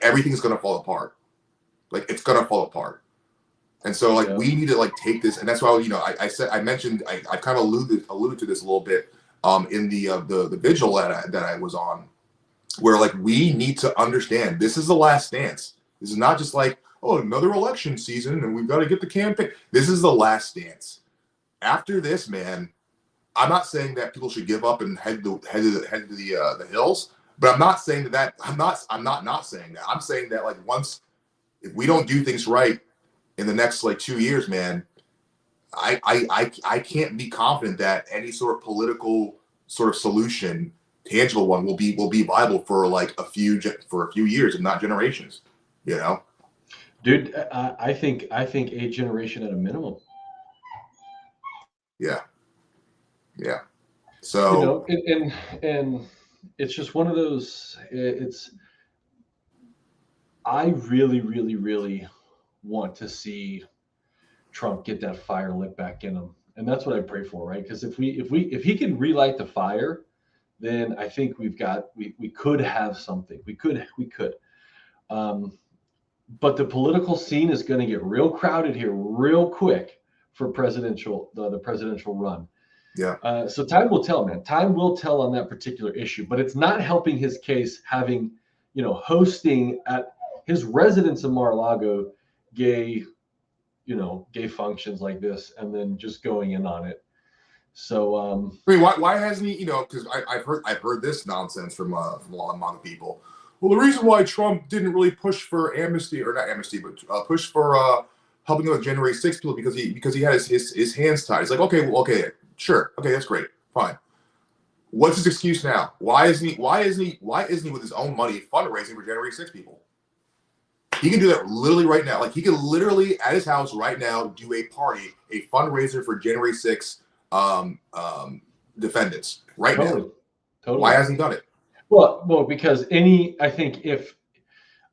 everything's gonna fall apart. Like it's gonna fall apart. And so we need to take this, and that's why I kind of alluded to this a little bit in the vigil that I was on, where we need to understand this is the last dance. This is not just another election season and we've got to get the campaign. This is the last dance. After this, man, I'm not saying that people should give up and head to the hills, but I'm not saying that. I'm not saying that. I'm saying that if we don't do things right in the next 2 years, man, I can't be confident that any sort of political sort of solution, tangible one, will be viable for a few years, and not generations. Dude, I think a generation at a minimum. Yeah. So and it's just one of those. I really, really, really want to see Trump get that fire lit back in him, and that's what I pray for, right? Because if he can relight the fire, then I think we could have something. We could. But the political scene is going to get real crowded here real quick for the presidential run. Yeah. So time will tell, man. Time will tell on that particular issue. But it's not helping his case having, hosting at his residence in Mar-a-Lago gay functions like this, and then just going in on it. So I mean, why hasn't he? Because I've heard this nonsense from a lot of people. Well, the reason why Trump didn't really push for amnesty, or not amnesty, but push for helping with January 6th people because he had his hands tied. It's like, okay, sure, okay, that's great, fine. What's his excuse now? Why isn't he with his own money fundraising for January 6th people? He can do that literally right now. He can literally at his house right now do a fundraiser for January 6th defendants right now. Totally. Why hasn't he done it? Well, because I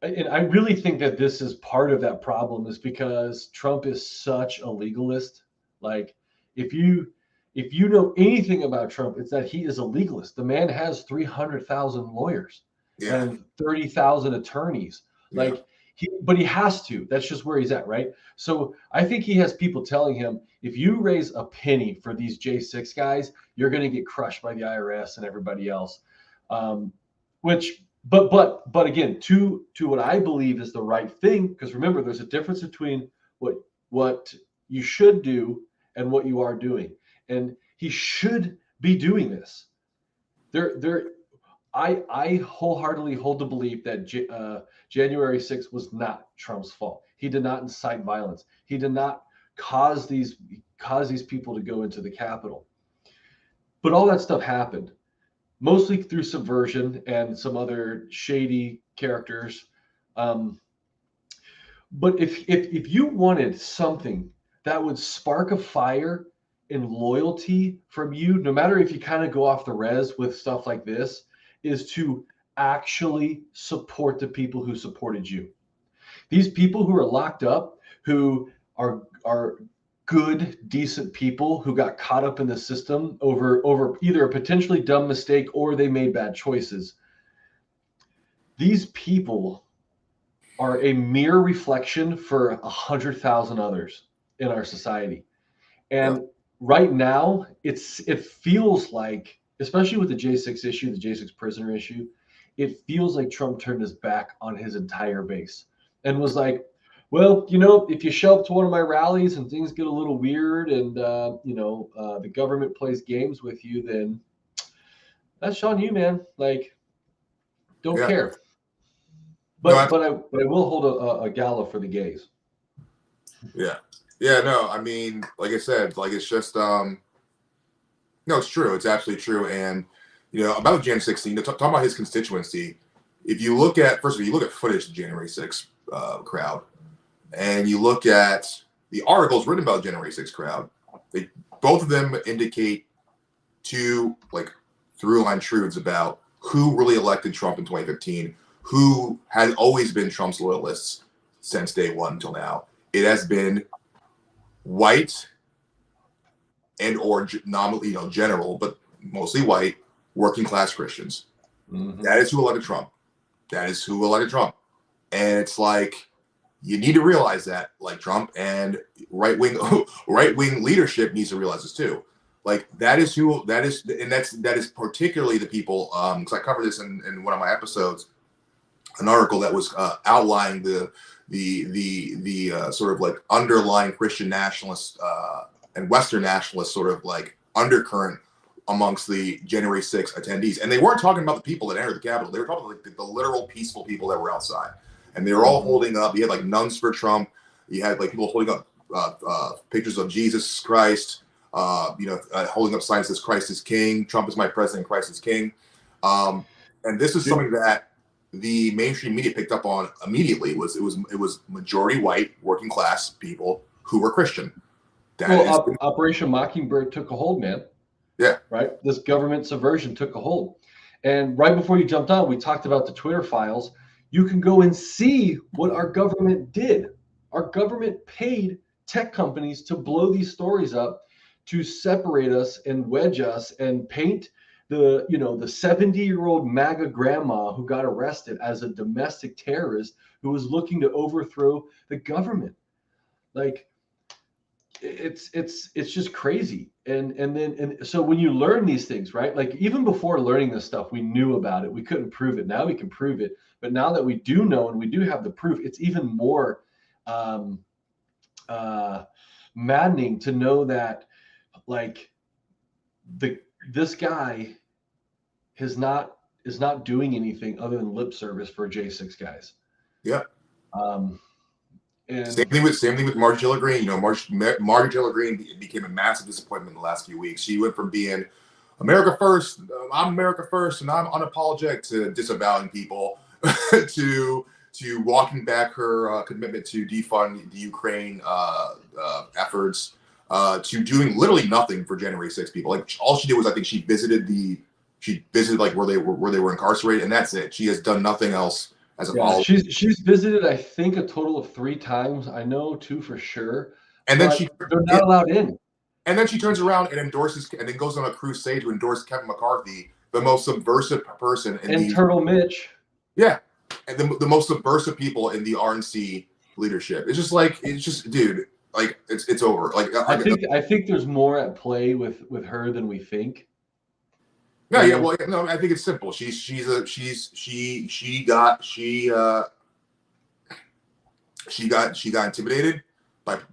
really think that this is part of that problem, is because Trump is such a legalist. If you know anything about Trump, it's that he is a legalist. The man has 300,000 lawyers and 30,000 attorneys. But he has to. That's just where he's at, right? So I think he has people telling him, if you raise a penny for these J6 guys, you're going to get crushed by the IRS and everybody else. Which, but again, to what I believe is the right thing, because remember, there's a difference between what you should do and what you are doing, and he should be doing this. I wholeheartely hold the belief that January 6th was not Trump's fault. He did not incite violence. He did not cause these people to go into the Capitol. But all that stuff happened mostly through subversion and some other shady characters. But if you wanted something that would spark a fire and loyalty from you, no matter if you kind of go off the res with stuff like this, is to actually support the people who supported you. These people who are locked up, who are good, decent people who got caught up in the system over either a potentially dumb mistake or they made bad choices. These people are a mere reflection for 100,000 others in our society. And right now, it feels like, especially with the J6 issue, the J6 prisoner issue, it feels like Trump turned his back on his entire base and was like, well, if you show up to one of my rallies and things get a little weird and, the government plays games with you, then that's on you, man. Like, don't care. But I will hold a gala for the gays. Yeah. Yeah, no, I mean, like I said, like it's just no, it's true. It's absolutely true. And about Jan 16, talking about his constituency, if you look at first of all, you look at footage of the January 6th crowd, and you look at the articles written about the January 6th crowd, both of them indicate two through line truths about who really elected Trump in 2015, who had always been Trump's loyalists since day one until now. It has been white and or nominally, general, but mostly white, working class Christians. Mm-hmm. That is who elected Trump. And it's like, you need to realize that, like Trump and right wing leadership needs to realize this too. Like that is particularly the people. Because I covered this in one of my episodes, an article that was outlining the sort of like underlying Christian nationalist and Western nationalist sort of like undercurrent amongst the January 6th attendees. And they weren't talking about the people that entered the Capitol. They were talking about the literal peaceful people that were outside. And they were all holding up. You had like nuns for Trump. You had like people holding up pictures of Jesus Christ, holding up signs that says Christ is King. Trump is my president. Christ is King. And this is something that the mainstream media picked up on immediately. It was majority white working class people who were Christian. Operation Mockingbird took a hold, man. Yeah. Right. This government subversion took a hold. And right before you jumped on, we talked about the Twitter files. You can go and see what our government did. Our government paid tech companies to blow these stories up, to separate us and wedge us and paint the 70-year-old MAGA grandma who got arrested as a domestic terrorist who was looking to overthrow the government. Like, it's just crazy. And so when you learn these things, right? Like even before learning this stuff, we knew about it. We couldn't prove it. Now we can prove it. But now that we do know and we do have the proof, it's even more maddening to know that like this guy is not doing anything other than lip service for J6 guys. Yeah. And same thing with Marjorie Taylor Greene. Marjorie Taylor Greene became a massive disappointment in the last few weeks. She went from being America first, I'm America first, and I'm unapologetic, to disavowing people, to walking back her commitment to defund the Ukraine efforts, to doing literally nothing for January 6th people. Like all she did was, I think she visited like where they were incarcerated, and that's it. She has done nothing else. She's visited, I think, a total of 3 times. I know 2 for sure. And then they're not allowed in. And then she turns around and endorses, and then goes on a crusade to endorse Kevin McCarthy, the most subversive person Turtle Mitch. Yeah, and the most subversive people in the RNC leadership. It's just like, dude, like it's over. Like I think there's more at play with her than we think. Yeah, yeah. Well, no, I think it's simple. She got intimidated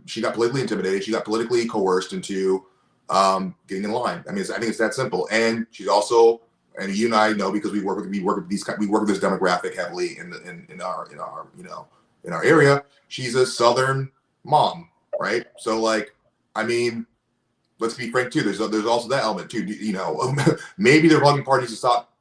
she got politically intimidated. She got politically coerced into getting in line. I think it's that simple. And she's also, and you and I know because we work with this demographic heavily in our area. She's a Southern mom, right? So like, I mean, let's be frank too. There's also that element too. You know, maybe the Republican Party needs to stop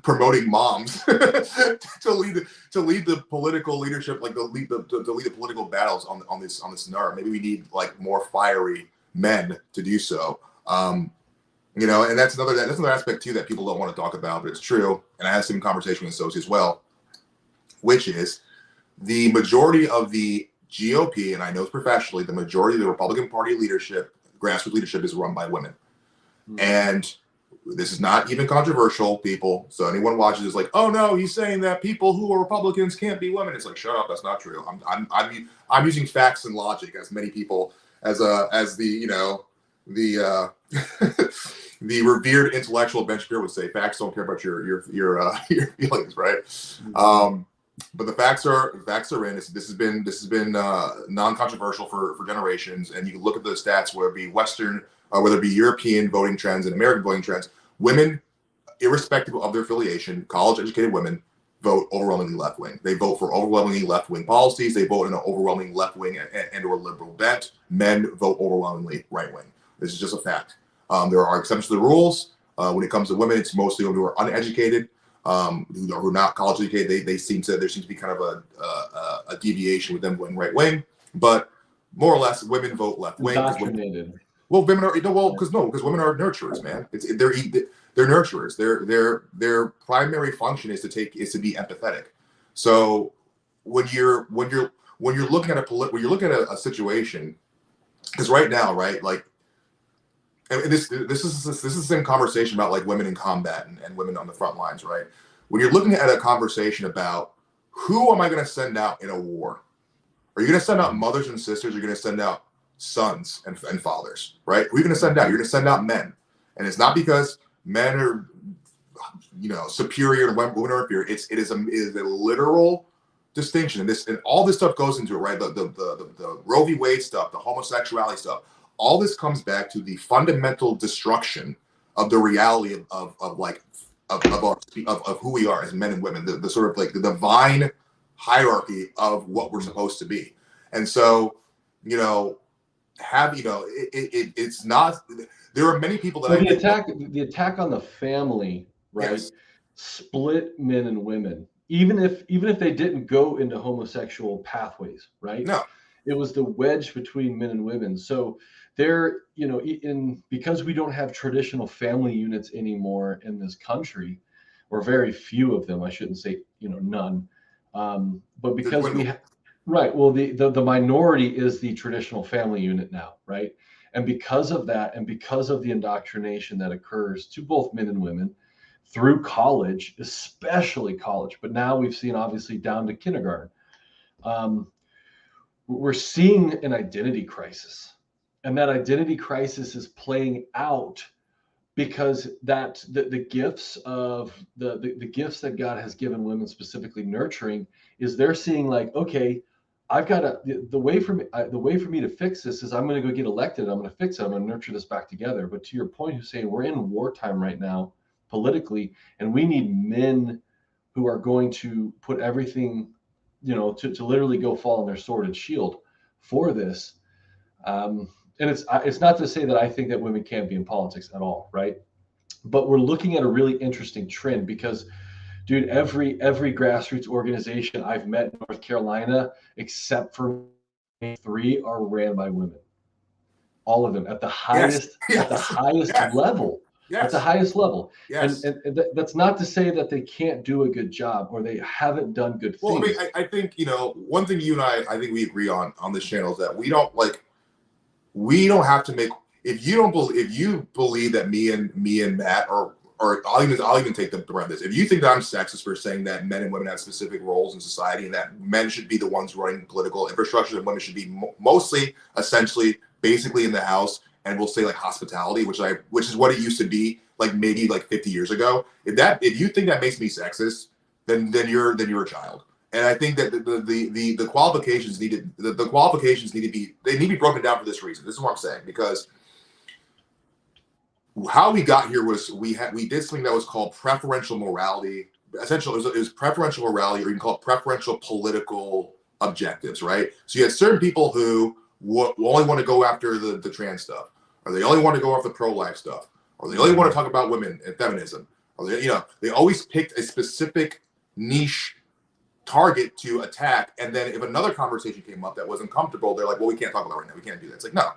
promoting moms to lead the political leadership, like to lead the political battles on this nerve. Maybe we need like more fiery men to do so. You know, and that's another aspect too that people don't want to talk about, but it's true. And I had some conversation with associates as well, which is the majority of the GOP, and I know professionally, the majority of the Republican Party leadership, grassroots leadership, is run by women. Mm-hmm. And this is not even controversial, people. So anyone watches is like, oh no, he's saying that people who are Republicans can't be women. It's like, shut up, that's not true. I'm using facts and logic, as many people as the you know the the revered intellectual Ben Shapiro would say, facts don't care about your feelings, right? Mm-hmm. But the facts are in. This has been non-controversial for generations, and you can look at the stats, whether it be Western, whether it be European voting trends and American voting trends. Women, irrespective of their affiliation, college-educated women vote overwhelmingly left-wing. They vote for overwhelmingly left-wing policies. They vote in an overwhelming left-wing and/or liberal bent. Men vote overwhelmingly right-wing. This is just a fact. There are exceptions to the rules. When it comes to women, it's mostly women who are uneducated. Who are not college educated. There seems to be kind of a deviation with them going right wing, but more or less women vote left wing. Well, women are because women are nurturers, man. They're nurturers. Their primary function is to be empathetic. So when you're looking at a situation, because right now, right, like. And this is the same conversation about like women in combat and women on the front lines, right? When you're looking at a conversation about who am I going to send out in a war? Are you going to send out mothers and sisters? Or are you going to send out sons and fathers, right? Who are you going to send out? You're going to send out men. And it's not because men are, you know, superior and women are inferior. It is a literal distinction. And all this stuff goes into it, right? The Roe v. Wade stuff, the homosexuality stuff. All this comes back to the fundamental destruction of the reality of who we are as men and women, the sort of like the divine hierarchy of what we're supposed to be. And so, you know, it's not. There are many people that the attack on the family, right? Yes. Split men and women, even if they didn't go into homosexual pathways, right? No, it was the wedge between men and women. So there, you know, because we don't have traditional family units anymore in this country, or very few of them, I shouldn't say, you know, none. But because right, well, the minority is the traditional family unit now, right? And because of that, and because of the indoctrination that occurs to both men and women through college, especially college, but now we've seen obviously down to kindergarten, we're seeing an identity crisis. And that identity crisis is playing out because the gifts of the gifts that God has given women, specifically nurturing, is they're seeing like, okay, I've got the way for me to fix this is I'm going to go get elected. I'm going to fix it. I'm going to nurture this back together. But to your point, Hussein, we're in wartime right now politically, and we need men who are going to put everything, you know, to literally go fall on their sword and shield for this. And it's not to say that I think that women can't be in politics at all, right? But we're looking at a really interesting trend because, dude, every grassroots organization I've met in North Carolina, except for 3, are ran by women. All of them at the highest level. Yes. At the highest level. Yes. And that's not to say that they can't do a good job or they haven't done good things. Well, I mean, I think, you know, one thing you and I think we agree on this channel is that we don't have to make, if you believe that me and Matt are or I'll even take the run this. If you think that I'm sexist for saying that men and women have specific roles in society and that men should be the ones running political infrastructure and women should be mostly, essentially, basically in the house, and we'll say like hospitality, which is what it used to be like maybe like 50 years ago. If you think that makes me sexist, then you're a child. And I think that the qualifications need to be broken down for this reason. This is what I'm saying, because how we got here was we did something that was called preferential morality. Essentially, it was preferential morality, or you can call it preferential political objectives, right? So you had certain people who only want to go after the trans stuff, or they only want to go after the pro-life stuff, or they only want to talk about women and feminism, or they always picked a specific niche target to attack. And then if another conversation came up that wasn't comfortable, they're like, well, we can't talk about it right now. We can't do that. It's like, no.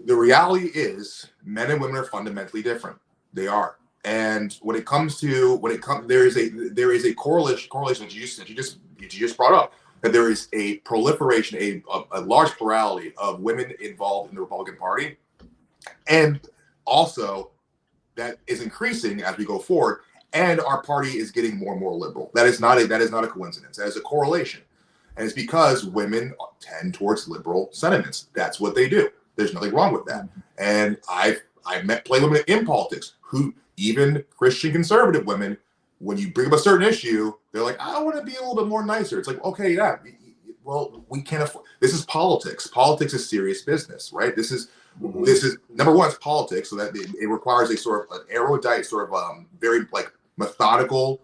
The reality is men and women are fundamentally different. They are. And when it comes there is a correlation that you just brought up, that there is a proliferation, a large plurality of women involved in the Republican Party. And also that is increasing as we go forward. And our party is getting more and more liberal. That is not a coincidence. That is a correlation. And it's because women tend towards liberal sentiments. That's what they do. There's nothing wrong with that. And I've met plenty of women in politics who, even Christian conservative women, when you bring up a certain issue, they're like, I want to be a little bit more nicer. It's like, okay, yeah, well, we can't afford. This is politics. Politics is serious business, right? This is number one, it's politics, so that it requires a sort of an erudite, sort of very like methodical,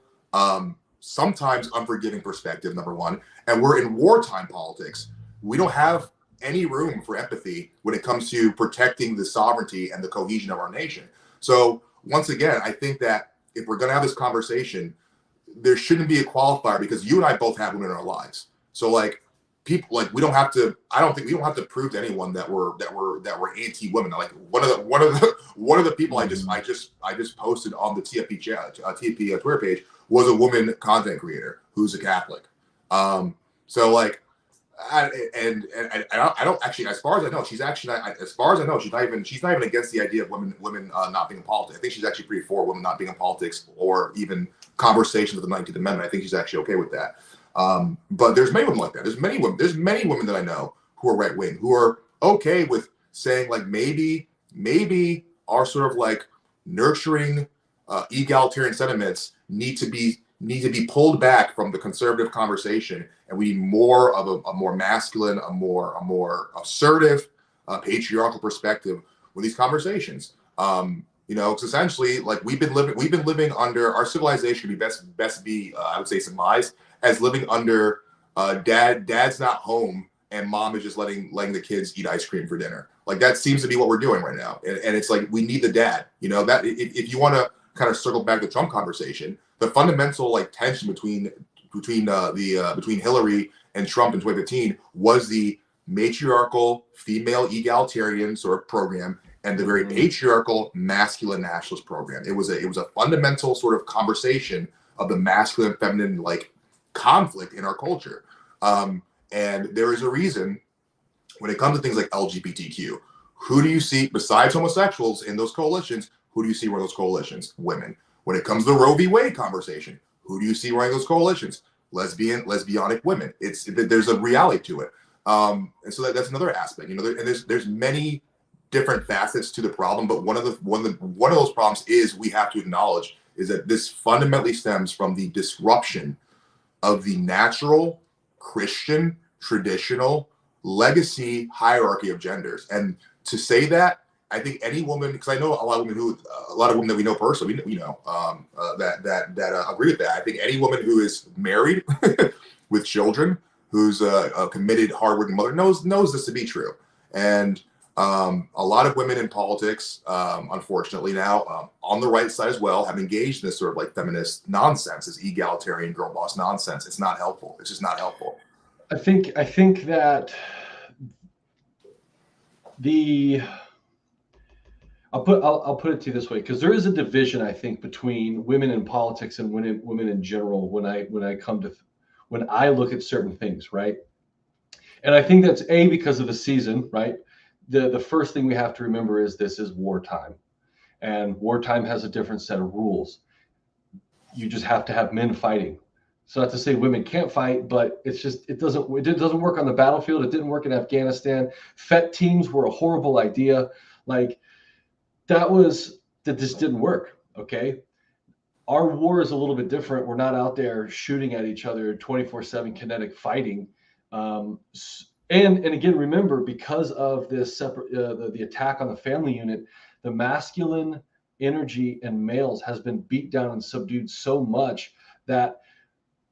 sometimes unforgiving perspective. Number one, and we're in wartime politics. We don't have any room for empathy when it comes to protecting the sovereignty and the cohesion of our nation. So once again, I think that if we're going to have this conversation, there shouldn't be a qualifier, because you and I both have women in our lives. So like people, like I don't think we don't have to prove to anyone that we're anti-women. Like one of the people I just posted on the TFP TFP Twitter page was a woman content creator who's a Catholic. So like, I don't actually, as far as I know, she's not even against the idea of women not being in politics. I think she's actually pretty for women not being in politics, or even conversations of the 19th Amendment. I think she's actually okay with that. But there's many women like that. There's many women that I know who are right wing, who are okay with saying like maybe our sort of like nurturing egalitarian sentiments need to be pulled back from the conservative conversation, and we need more of a more masculine, a more assertive, patriarchal perspective with these conversations. Because essentially, like we've been living under, our civilization be best be I would say surmised as living under dad's not home and mom is just letting the kids eat ice cream for dinner. Like that seems to be what we're doing right now, and it's like we need the dad. That if you want to kind of circle back to the Trump conversation, the fundamental like tension between Hillary and Trump in 2015 was the matriarchal female egalitarian sort of program and the very patriarchal masculine nationalist program. It was a fundamental sort of conversation of the masculine feminine like conflict in our culture. And there is a reason when it comes to things like LGBTQ, who do you see besides homosexuals in those coalitions? Who do you see running those coalitions? Women. When it comes to the Roe v. Wade conversation, who do you see running those coalitions? Lesbianic women. There's a reality to it. And so that's another aspect. There's many different facets to the problem, but one of those problems is we have to acknowledge is that this fundamentally stems from the disruption of the natural Christian traditional legacy hierarchy of genders. And to say that, I think any woman, because I know a lot of women that we know personally, that agree with that. I think any woman who is married with children, who's a committed, hardworking mother, knows this to be true. And a lot of women in politics, unfortunately now, on the right side as well, have engaged in this sort of like feminist nonsense, this egalitarian girl boss nonsense. It's not helpful. It's just not helpful. I think that I'll put it to you this way, because there is a division, I think, between women in politics and women in general when I look at certain things, right? And I think that's because of the season, right? The first thing we have to remember is this is wartime. and wartime has a different set of rules. You just have to have men fighting. So not to say women can't fight, but it doesn't work on the battlefield. It didn't work in Afghanistan. FET teams were a horrible idea. Like that just didn't work. Okay. Our war is a little bit different. We're not out there shooting at each other 24/7 kinetic fighting. And again, remember, because of this separate the attack on the family unit, the masculine energy in males has been beat down and subdued so much that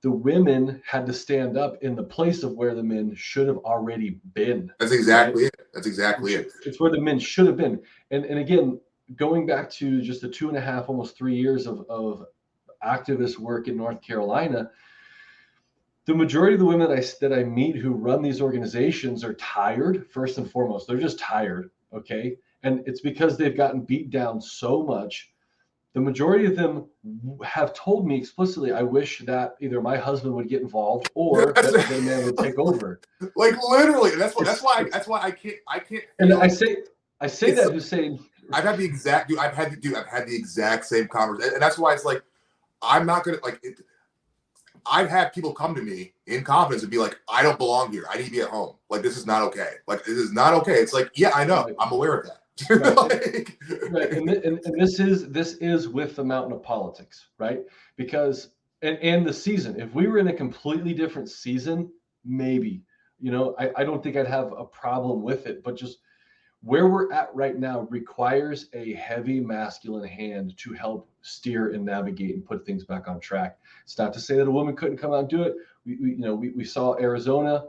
the women had to stand up in the place of where the men should have already been. That's exactly it. That's exactly it. It's where the men should have been. And again, going back to just the 2.5, almost 3 years of activist work in North Carolina, the majority of the women that I meet who run these organizations are tired, first and foremost. They're just tired, okay? And it's because they've gotten beat down so much. The majority of them have told me explicitly, I wish that either my husband would get involved or that the man would take over. Like literally, that's why I can't. And I say that, Hussein. I've had the exact same conversation, and that's why it's like I'm not gonna like it. I've had people come to me in confidence and be like, I don't belong here. I need to be at home. Like, this is not okay. Like, this is not okay. It's like, yeah, I know. Right. I'm aware of that. Right. Right. And this is with the mountain of politics, right? Because, and the season, if we were in a completely different season, maybe, I don't think I'd have a problem with it, but just where we're at right now requires a heavy masculine hand to help steer and navigate and put things back on track. It's not to say that a woman couldn't come out and do it. We saw Arizona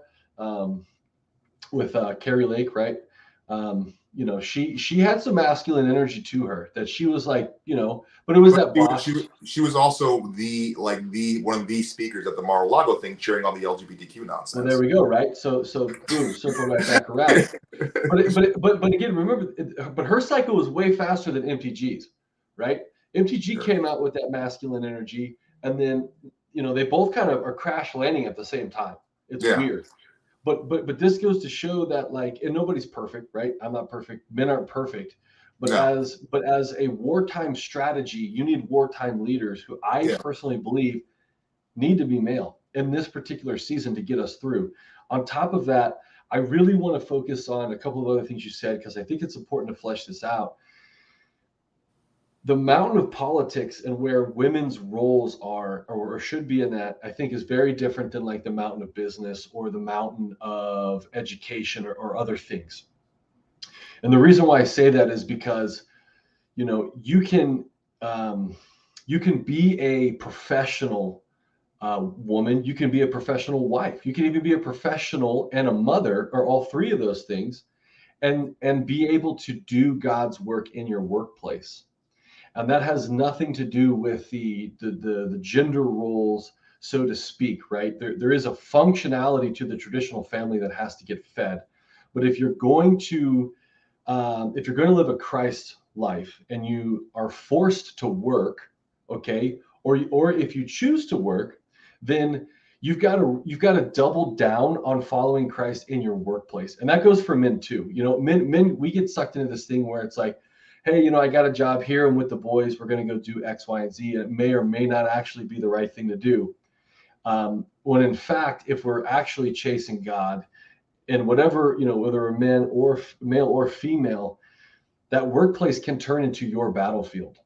with Carrie Lake, right? She had some masculine energy to her that she was like, but it was that boss. She was also one of the speakers at the Mar-a-Lago thing, cheering on the LGBTQ nonsense. Well, there we go, right? So boom, circle right back around. But again, remember, but her cycle was way faster than MTG's, right? MTG Sure. came out with that masculine energy, and then they both kind of are crash landing at the same time. It's weird. But this goes to show that, and nobody's perfect, right? I'm not perfect. Men aren't perfect. But as a wartime strategy, you need wartime leaders who I personally believe need to be male in this particular season to get us through. On top of that, I really want to focus on a couple of other things you said, because I think it's important to flesh this out. The mountain of politics and where women's roles are or should be in that, I think, is very different than the mountain of business or the mountain of education or other things. And the reason why I say that is because, you can be a professional woman, you can be a professional wife, you can even be a professional and a mother, or all three of those things, and be able to do God's work in your workplace. And that has nothing to do with the gender roles, so to speak, right? There is a functionality to the traditional family that has to get fed. But if you're going to live a Christ life and you are forced to work, okay, or if you choose to work, then you've got to double down on following Christ in your workplace. And that goes for men too. Men, we get sucked into this thing where it's like, hey, I got a job here, and with the boys, we're going to go do X, Y, and Z. And it may or may not actually be the right thing to do. When in fact, if we're actually chasing God, and whatever, whether we're men or male or female, that workplace can turn into your battlefield.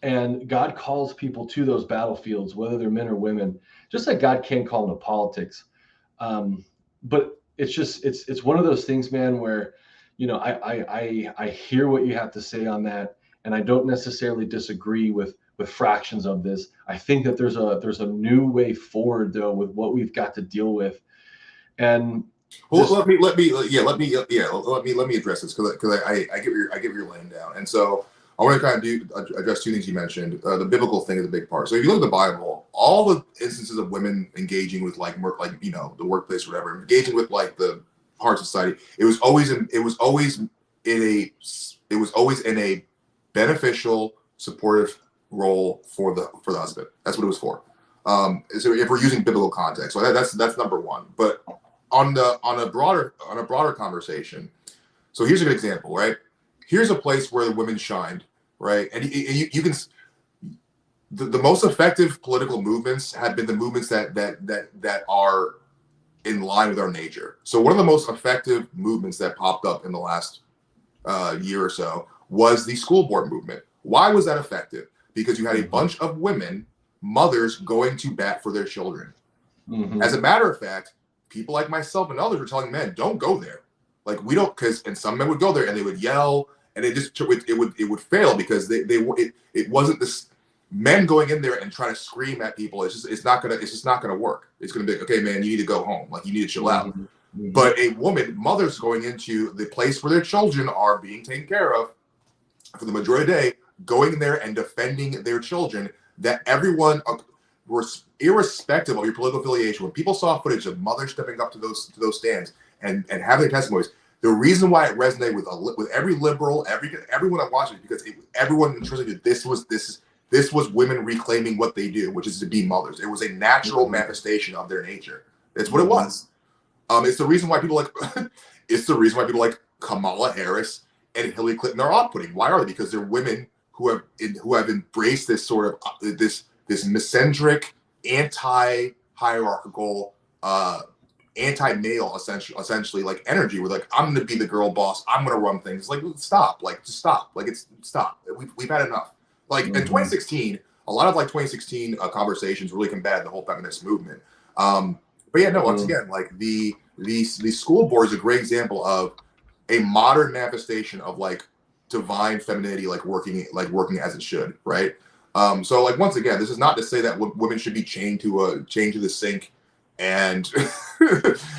And God calls people to those battlefields, whether they're men or women, just like God can call them to politics. But it's one of those things, man, where I hear what you have to say on that, and I don't necessarily disagree with fractions of this. I think that there's a new way forward, though, with what we've got to deal with. And let me address this, because I get your laying down, and so I want to kind of address two things you mentioned. The biblical thing is a big part. So if you look at the Bible, all the instances of women engaging with the workplace or whatever, engaging with the part of society, it was always in a beneficial, supportive role for the husband. That's what it was for. So if we're using biblical context, so that's number one. But on a broader conversation, so here's a good example, right? Here's a place where the women shined right? And you can the most effective political movements have been the movements that are in line with our nature. So one of the most effective movements that popped up in the last year or so was the school board movement. Why was that effective? Because you had a bunch of women, mothers, going to bat for their children. As a matter of fact, people like myself and others were telling men, don't go there. Like, we don't, and some men would go there and they would yell, and it would fail because it wasn't this men going in there and trying to scream at people. It's just not gonna work. It's gonna be, okay, man, you need to go home. Like, you need to chill out. But a woman, mothers going into the place where their children are being taken care of for the majority of the day, going in there and defending their children, that everyone, irrespective of your political affiliation, when people saw footage of mothers stepping up to those stands and having their testimonies, the reason why it resonated with every liberal, everyone that watched it, because everyone interested, this was women reclaiming what they do, which is to be mothers. It was a natural manifestation of their nature. That's what it was. It's the reason why people like Kamala Harris and Hillary Clinton are off-putting. Why are they? Because they're women who have embraced this sort of this misandric, anti-hierarchical, anti-male essentially like energy. We're like, I'm gonna be the girl boss. I'm gonna run things. Like, stop. Like, just stop. Like, stop. We've had enough. Like in 2016, a lot of 2016 conversations really combated the whole feminist movement. But yeah, no. Once again, like the school board is a great example of a modern manifestation of divine femininity, working as it should, right? So once again, this is not to say that women should be chained to the sink and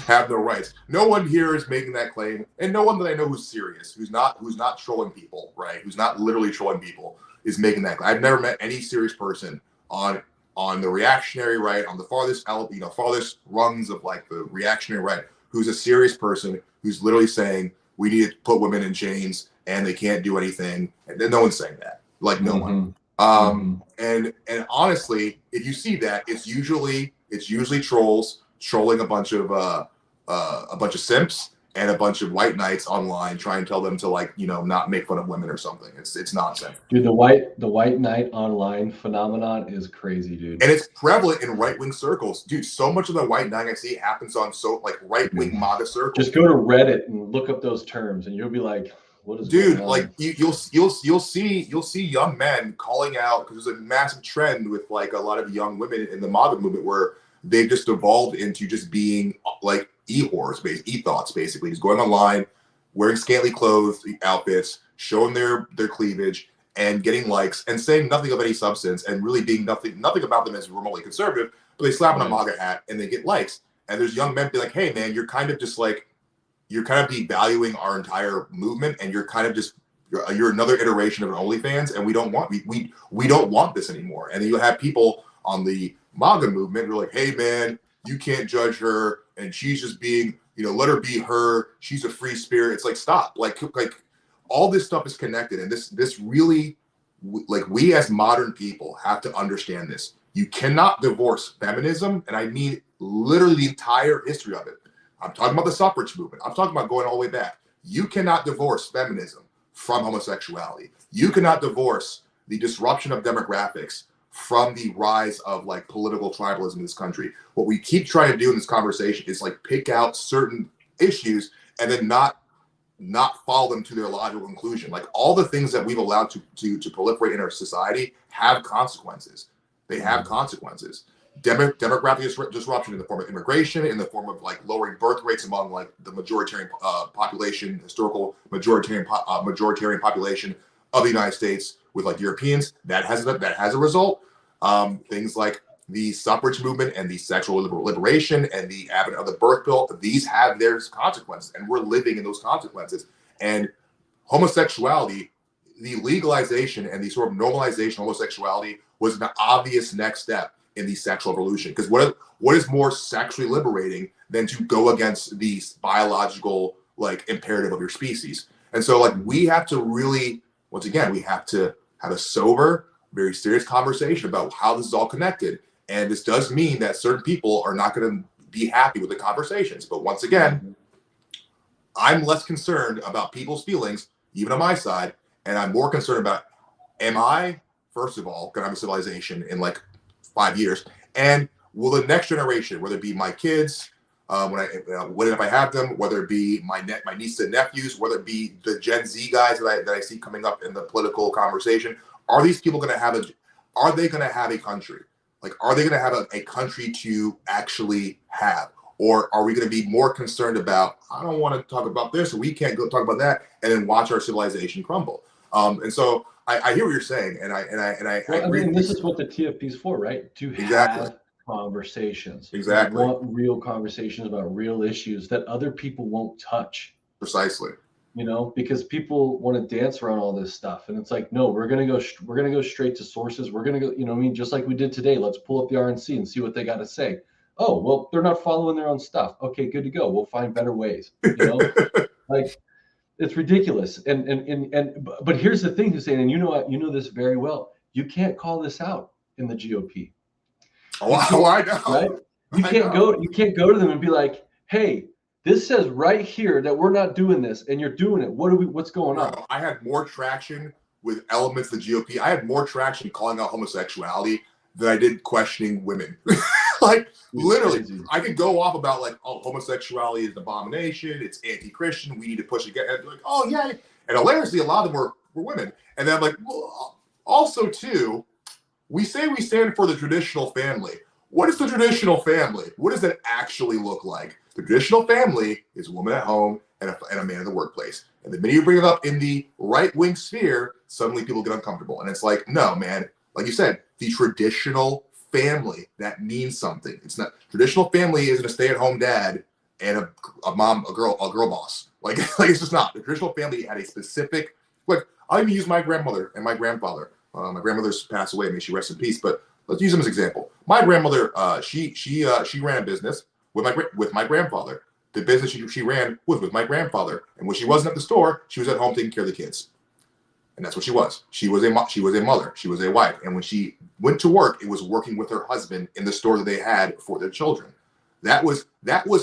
have no rights. No one here is making that claim, and no one that I know who's serious, who's not trolling people, right? Who's not literally trolling people, is making that claim. I've never met any serious person on the reactionary right, on the farthest rungs of the reactionary right, who's a serious person who's literally saying we need to put women in chains and they can't do anything. And no one's saying that. No one. And honestly, if you see that, it's usually trolls trolling a bunch of simps and a bunch of white knights online trying to tell them to not make fun of women or something. It's nonsense. Dude, the white knight online phenomenon is crazy, dude. And it's prevalent in right-wing circles. Dude, so much of the white knight I see happens on right-wing MAGA circles. Just go to Reddit and look up those terms and you'll be like, what is dude, you'll see young men calling out, because there's a massive trend with a lot of young women in the MAGA movement where they've just evolved into just being e-thoughts, basically, just going online, wearing scantily clothed outfits, showing their cleavage, and getting likes, and saying nothing of any substance, and really being nothing about them as remotely conservative. But they slap on a MAGA hat and they get likes. And there's young men be like, "Hey, man, you're kind of devaluing our entire movement, and you're another iteration of an OnlyFans, and we don't want this anymore." And then you'll have people on the MAGA movement who are like, "Hey, man, you can't judge her, and she's just being, let her be her. She's a free spirit." It's like, stop. All this stuff is connected, and this really, we as modern people have to understand this. You cannot divorce feminism, and I mean literally the entire history of it. I'm talking about the suffrage movement. I'm talking about going all the way back. You cannot divorce feminism from homosexuality. You cannot divorce the disruption of demographics from the rise of political tribalism in this country. What we keep trying to do in this conversation is pick out certain issues and then not follow them to their logical conclusion. All the things that we've allowed to proliferate in our society have consequences. They have consequences. Demographic disruption in the form of immigration, in the form of lowering birth rates among the majoritarian population, historical majoritarian population of the United States with Europeans, that has a result. Things like the suffrage movement and the sexual liberation and the advent of the birth bill, these have their consequences, and we're living in those consequences. And homosexuality, the legalization and the sort of normalization of homosexuality was an obvious next step in the sexual evolution. Because what is more sexually liberating than to go against the biological imperative of your species? And so we have to really, once again, we have to have a sober, very serious conversation about how this is all connected. And this does mean that certain people are not going to be happy with the conversations. But once again, I'm less concerned about people's feelings, even on my side, and I'm more concerned about am I, first of all, going to have a civilization in like 5 years? And will the next generation, whether it be my kids, when if I have them, whether it be my nieces and nephews, whether it be the Gen Z guys that I see coming up in the political conversation, are these people going to have are they going to have a country? Like, are they going to have a country to actually have? Or are we going to be more concerned about, I don't want to talk about this, or we can't go talk about that, and then watch our civilization crumble? And so I hear what you're saying, and I agree. And this is what the TFP is for, right? To Exactly. have conversations. Exactly. We want real conversations about real issues that other people won't touch. Precisely. Because people want to dance around all this stuff, and it's like, no, we're gonna go straight to sources. We're gonna go, just like we did today. Let's pull up the RNC and see what they got to say. Oh, well, they're not following their own stuff. Okay, good to go. We'll find better ways. Like, it's ridiculous. But here's the thing, Hussein, and you know this very well. You can't call this out in the GOP. I know. Right? You can't go to them and be like, hey, this says right here that we're not doing this, and you're doing it. What's going on? I had more traction with elements of the GOP. I had more traction calling out homosexuality than I did questioning women. Like, literally, crazy. I could go off about like, oh, homosexuality is an abomination. It's anti-Christian. We need to push it. And like, oh yeah. And hilariously, a lot of them were women. And then I'm like, well, also too, we say we stand for the traditional family. What is the traditional family? What does that actually look like? The traditional family is a woman at home and a man in the workplace. And the minute you bring it up in the right-wing sphere, suddenly people get uncomfortable. And it's like, no, man, like you said, the traditional family, that means something. It's not, traditional family isn't a stay-at-home dad and a mom, a girl boss. Like it's just not. The traditional family had a specific, like, I'll even use my grandmother and my grandfather. My grandmother's passed away, may she rest in peace, but let's use them as an example. My grandmother, she ran a business with my grandfather. The business she ran was with my grandfather, and when she wasn't at the store, she was at home taking care of the kids, and that's what she was. She was a mother. She was a wife, and when she went to work, it was working with her husband in the store that they had for their children. That was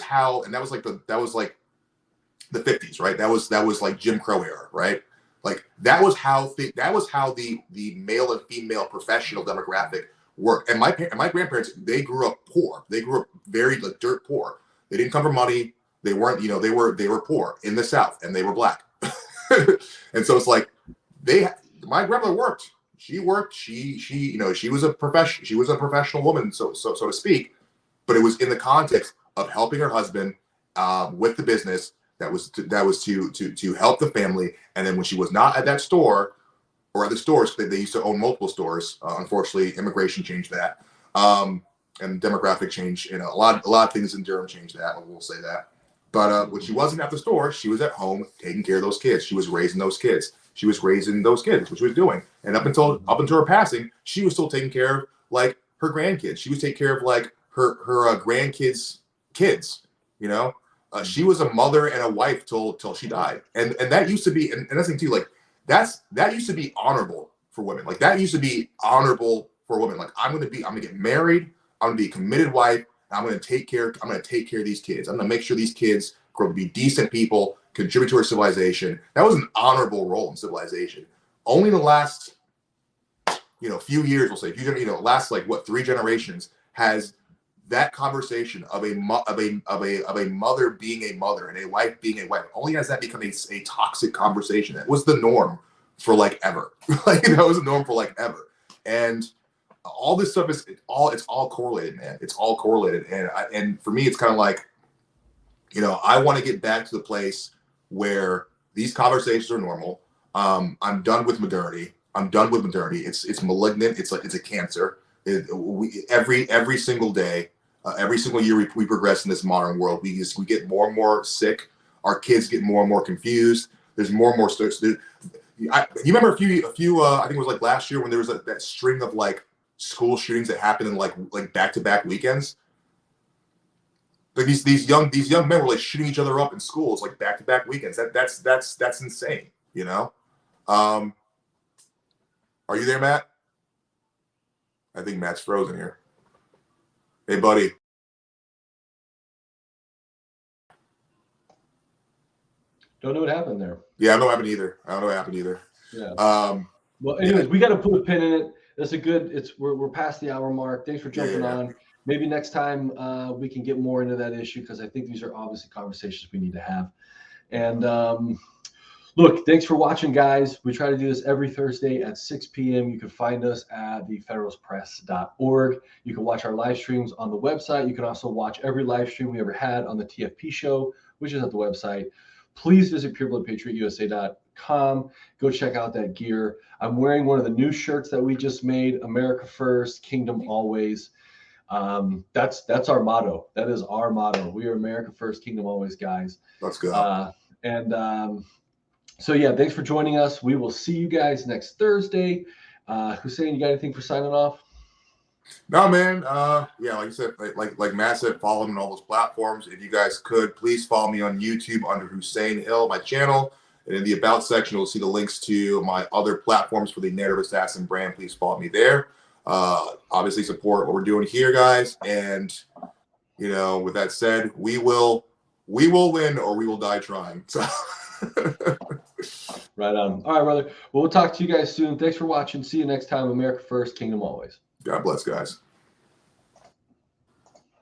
how, and that was like the 50s, right? That was like Jim Crow era, right? Like that was how the male and female professional demographic worked. And my grandparents, they grew up poor. They grew up very like dirt poor. They didn't come from money. They weren't, they were poor in the South, and they were black. And so it's like my grandmother worked. She worked. She was a professional woman, so to speak. But it was in the context of helping her husband with the business. That was to help the family. And then when she was not at that store or at the stores, they used to own multiple stores. Unfortunately, immigration changed that, and demographic change. A lot of things in Durham changed that. We'll say that. But when she wasn't at the store, she was at home taking care of those kids. She was raising those kids. Which she was doing. And up until her passing, she was still taking care of like her grandkids. She was taking care of like her grandkids' kids. She was a mother and a wife till she died, and that used to be, and that's the thing too. Like that used to be honorable for women. Like that used to be honorable for women. Like I'm gonna get married. I'm gonna be a committed wife. I'm gonna take care of these kids. I'm gonna make sure these kids grow to be decent people, contribute to our civilization. That was an honorable role in civilization. Only the last, few years, we'll say, last like what 3 generations has that conversation of a mother being a mother and a wife being a wife, only has that become a toxic conversation. That was the norm for like ever. Like that was the norm for like ever. And all this stuff it's all correlated, man. It's all correlated. And for me, it's kind of like, I want to get back to the place where these conversations are normal. I'm done with modernity. It's malignant. It's a cancer. Every single day. Every single year we progress in this modern world. We get more and more sick. Our kids get more and more confused. There's more and more stuff. You remember a few I think it was like last year when there was that string of like school shootings that happened in like back-to-back weekends. Like these young men were like shooting each other up in schools like back-to-back weekends. That's insane. Are you there, Matt? I think Matt's frozen here. Hey, buddy. Don't know what happened there. Yeah, I don't know what happened either. Yeah. Well, anyways, we got to put a pin in it. That's a good. We're past the hour mark. Thanks for jumping on. Maybe next time we can get more into that issue because I think these are obviously conversations we need to have. And look, thanks for watching, guys. We try to do this every Thursday at 6 p.m. You can find us at thefederalistpress.org. You can watch our live streams on the website. You can also watch every live stream we ever had on the TFP show, which is at the website. Please visit purebloodpatriotusa.com. Go check out that gear. I'm wearing one of the new shirts that we just made, America First, Kingdom Always. That's our motto. That is our motto. We are America First, Kingdom Always, guys. Let's go. So yeah, thanks for joining us. We will see you guys next Thursday. Hussein, you got anything for signing off? No, man. Yeah, like you said, like Matt said, follow him on all those platforms. If you guys could, please follow me on YouTube under Hussein Hill, my channel. And in the About section, you'll see the links to my other platforms for the Narrative Assassin brand. Please follow me there. Obviously, support what we're doing here, guys. And, you know, with that said, we will win or we will die trying. So. Right on. All right, brother. Well, we'll talk to you guys soon. Thanks for watching. See you next time. America First, Kingdom Always. God bless, guys.